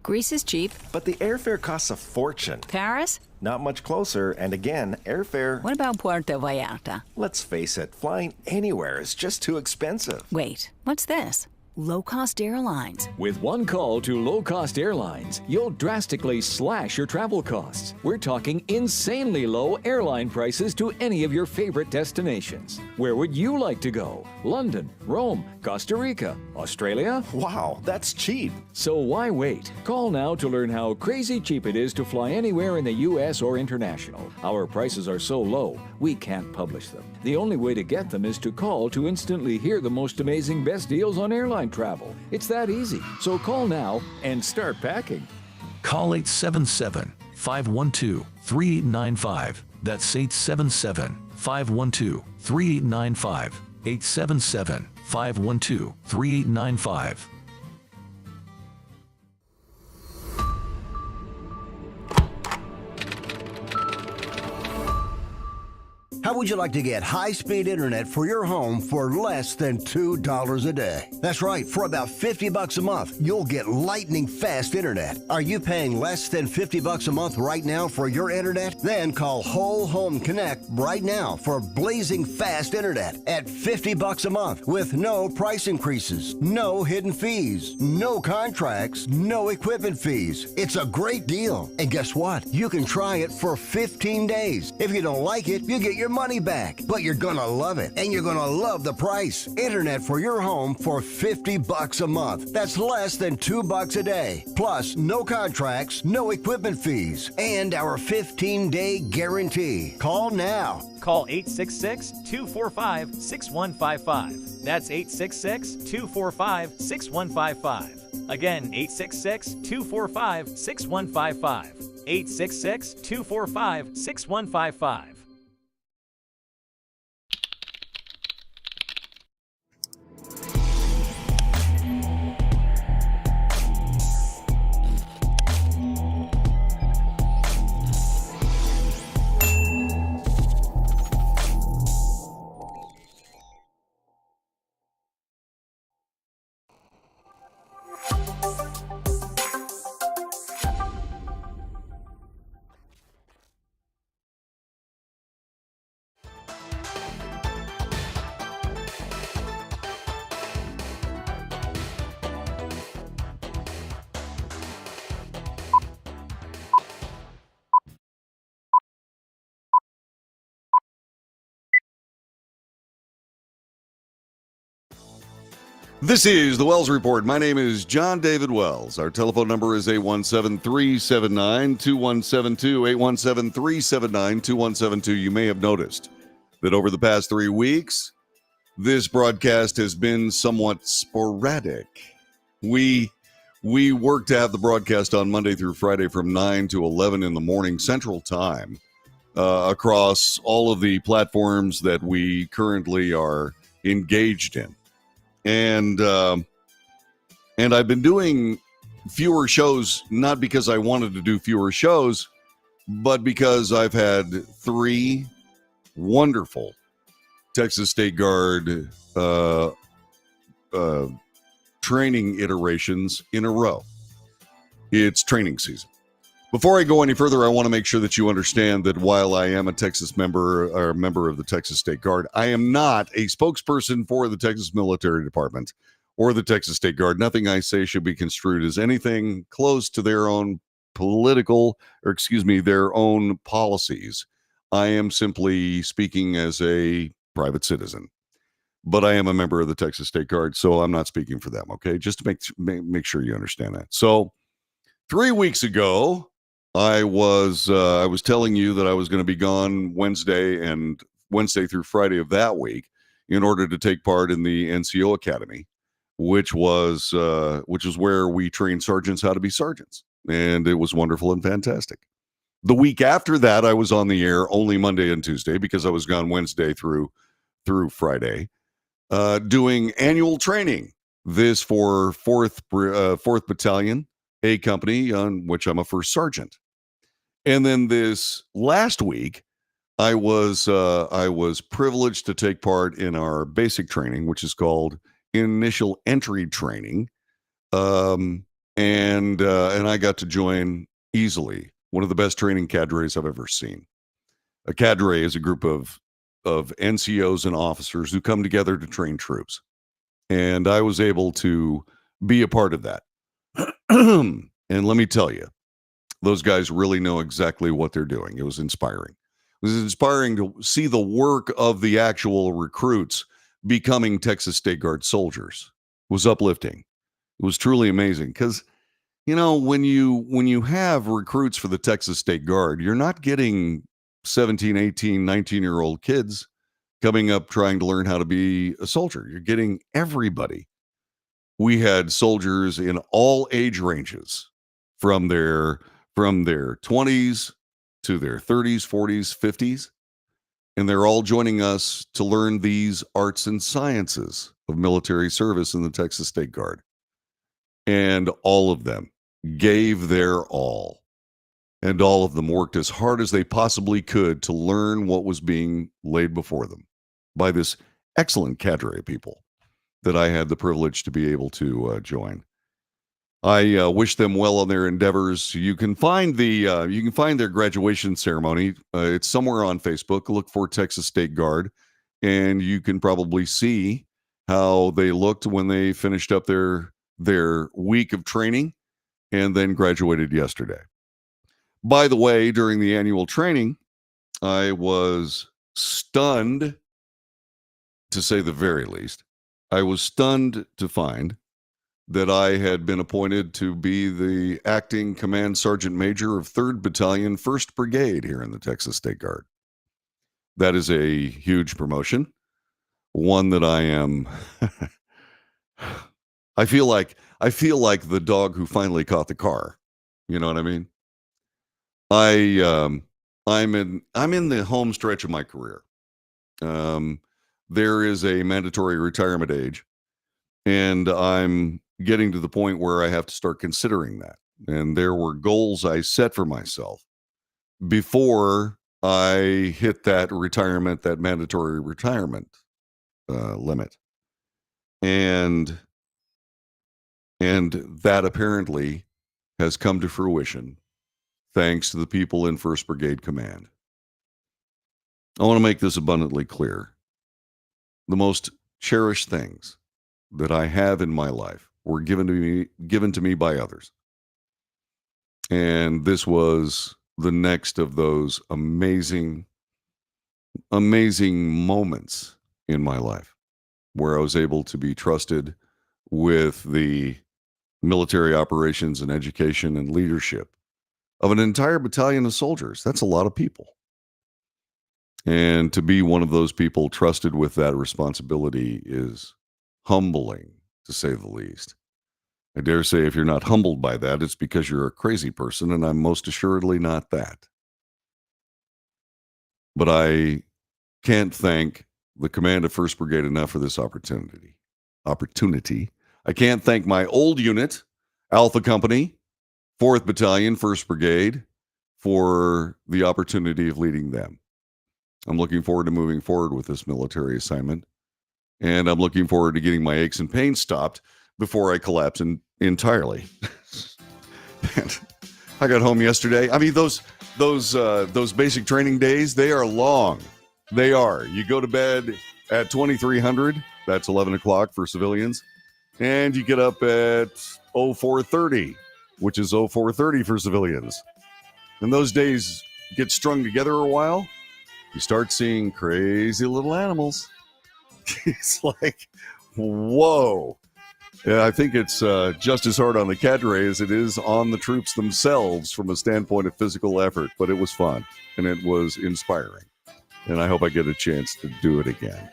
Greece is cheap. But the airfare costs a fortune. Paris? Not much closer, and again, airfare... What about Puerto Vallarta? Let's face it, flying anywhere is just too expensive. Wait, what's this? Low-cost airlines. With one call to low-cost airlines, you'll drastically slash your travel costs. We're talking insanely low airline prices to any of your favorite destinations. Where would you like to go? London, Rome, Costa Rica, Australia? Wow, that's cheap. So why wait? Call now to learn how crazy cheap it is to fly anywhere in the U.S. or international. Our prices are so low, we can't publish them. The only way to get them is to call to instantly hear the most amazing best deals on airline travel. It's that easy. So call now and start packing. Call 877-512-3895. That's 877-512-3895. 877-512-3895. How would you like to get high-speed internet for your home for less than $2 a day? That's right, for about $50 a month, you'll get lightning fast internet. Are you paying less than $50 a month right now for your internet? Then call Whole Home Connect right now for blazing fast internet at $50 a month with no price increases, no hidden fees, no contracts, no equipment fees. It's a great deal. And guess what? You can try it for 15 days. If you don't like it, you get your money back, but you're gonna love it, and you're gonna love the price. Internet for your home for $50 a month. That's less than $2 a day. Plus, no contracts, no equipment fees, and our 15-day guarantee. Call now. Call 866-245-6155. That's 866-245-6155. Again, 866-245-6155. 866-245-6155. This is the Wells Report. My name is John David Wells. Our telephone number is 817-379-2172. 817-379-2172. You may have noticed that over the past 3 weeks, this broadcast has been somewhat sporadic. We work to have the broadcast on Monday through Friday from 9 to 11 in the morning Central Time across all of the platforms that we currently are engaged in. And I've been doing fewer shows, not because I wanted to do fewer shows, but because I've had 3 wonderful Texas State Guard training iterations in a row. It's training season. Before I go any further, I want to make sure that you understand that while I am a Texas member or a member of the Texas State Guard, I am not a spokesperson for the Texas Military Department or the Texas State Guard. Nothing I say should be construed as anything close to their own their own policies. I am simply speaking as a private citizen, but I am a member of the Texas State Guard, so I'm not speaking for them. Okay, just to make sure you understand that. So 3 weeks ago, I was telling you that I was going to be gone Wednesday through Friday of that week in order to take part in the NCO Academy, which was where we train sergeants how to be sergeants, and it was wonderful and fantastic. The week after that, I was on the air only Monday and Tuesday because I was gone Wednesday through Friday, doing annual training. This for 4th Battalion, A Company, on which I'm a first sergeant. And then this last week, I was privileged to take part in our basic training, which is called Initial Entry Training, and I got to join easily one of the best training cadres I've ever seen. A cadre is a group of NCOs and officers who come together to train troops, and I was able to be a part of that. And let me tell you, those guys really know exactly what they're doing. It was inspiring. It was inspiring to see the work of the actual recruits becoming Texas State Guard soldiers. It was uplifting. It was truly amazing because, you know, when you have recruits for the Texas State Guard, you're not getting 17, 18, 19-year-old kids coming up trying to learn how to be a soldier. You're getting everybody. We had soldiers in all age ranges from their 20s to their 30s, 40s, 50s, and they're all joining us to learn these arts and sciences of military service in the Texas State Guard. And all of them gave their all, and all of them worked as hard as they possibly could to learn what was being laid before them by this excellent cadre of people that I had the privilege to be able to join. I wish them well on their endeavors. You can find their graduation ceremony. It's somewhere on Facebook. Look for Texas State Guard, and you can probably see how they looked when they finished up their week of training and then graduated yesterday. By the way, during the annual training, I was stunned, to say the very least. I was stunned to find that I had been appointed to be the acting command sergeant major of 3rd Battalion, 1st Brigade here in the Texas State Guard. That is a huge promotion, one that I am I feel like the dog who finally caught the car. You know what I mean? I'm in the home stretch of my career. There is a mandatory retirement age, and I'm getting to the point where I have to start considering that. And there were goals I set for myself before I hit that mandatory retirement limit. And that apparently has come to fruition thanks to the people in 1st Brigade Command. I want to make this abundantly clear. The most cherished things that I have in my life were given to me by others. And this was the next of those amazing moments in my life where I was able to be trusted with the military operations and education and leadership of an entire battalion of soldiers. That's a lot of people. And to be one of those people trusted with that responsibility is humbling, to say the least. I dare say if you're not humbled by that, it's because you're a crazy person, and I'm most assuredly not that. But I can't thank the command of 1st Brigade enough for this opportunity. I can't thank my old unit, Alpha Company, 4th Battalion, 1st Brigade, for the opportunity of leading them. I'm looking forward to moving forward with this military assignment, and I'm looking forward to getting my aches and pains stopped before I collapse entirely. I got home yesterday. I mean, those basic training days, they are long. They are. You go to bed at 2300. That's 11 o'clock for civilians. And you get up at 04:30 which is 0430 for civilians. And those days get strung together a while. You start seeing crazy little animals. It's like, whoa. Yeah, I think it's just as hard on the cadre as it is on the troops themselves from a standpoint of physical effort. But it was fun, and it was inspiring. And I hope I get a chance to do it again.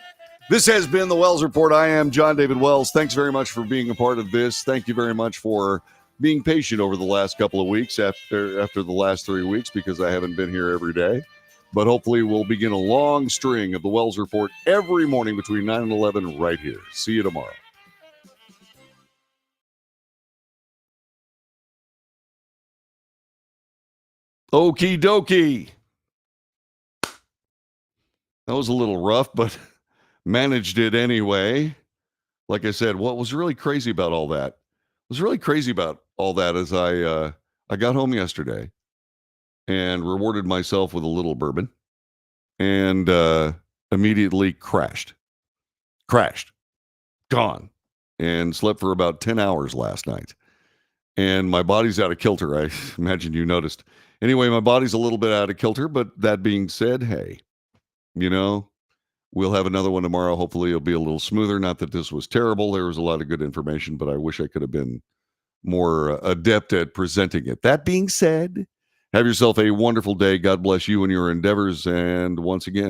This has been the Wells Report. I am John David Wells. Thanks very much for being a part of this. Thank you very much for being patient over the last couple of weeks after the last 3 weeks, because I haven't been here every day. But hopefully we'll begin a long string of the Wells Report every morning between 9 and 11 right here. See you tomorrow. Okie dokie. That was a little rough, but managed it anyway. Like I said, what was really crazy about all that is I got home yesterday and rewarded myself with a little bourbon and immediately crashed, gone, and slept for about 10 hours last night. And my body's out of kilter. I imagine you noticed. Anyway, my body's a little bit out of kilter, but that being said, hey, we'll have another one tomorrow. Hopefully it'll be a little smoother. Not that this was terrible. There was a lot of good information, but I wish I could have been more adept at presenting it. That being said, have yourself a wonderful day. God bless you and your endeavors. And once again,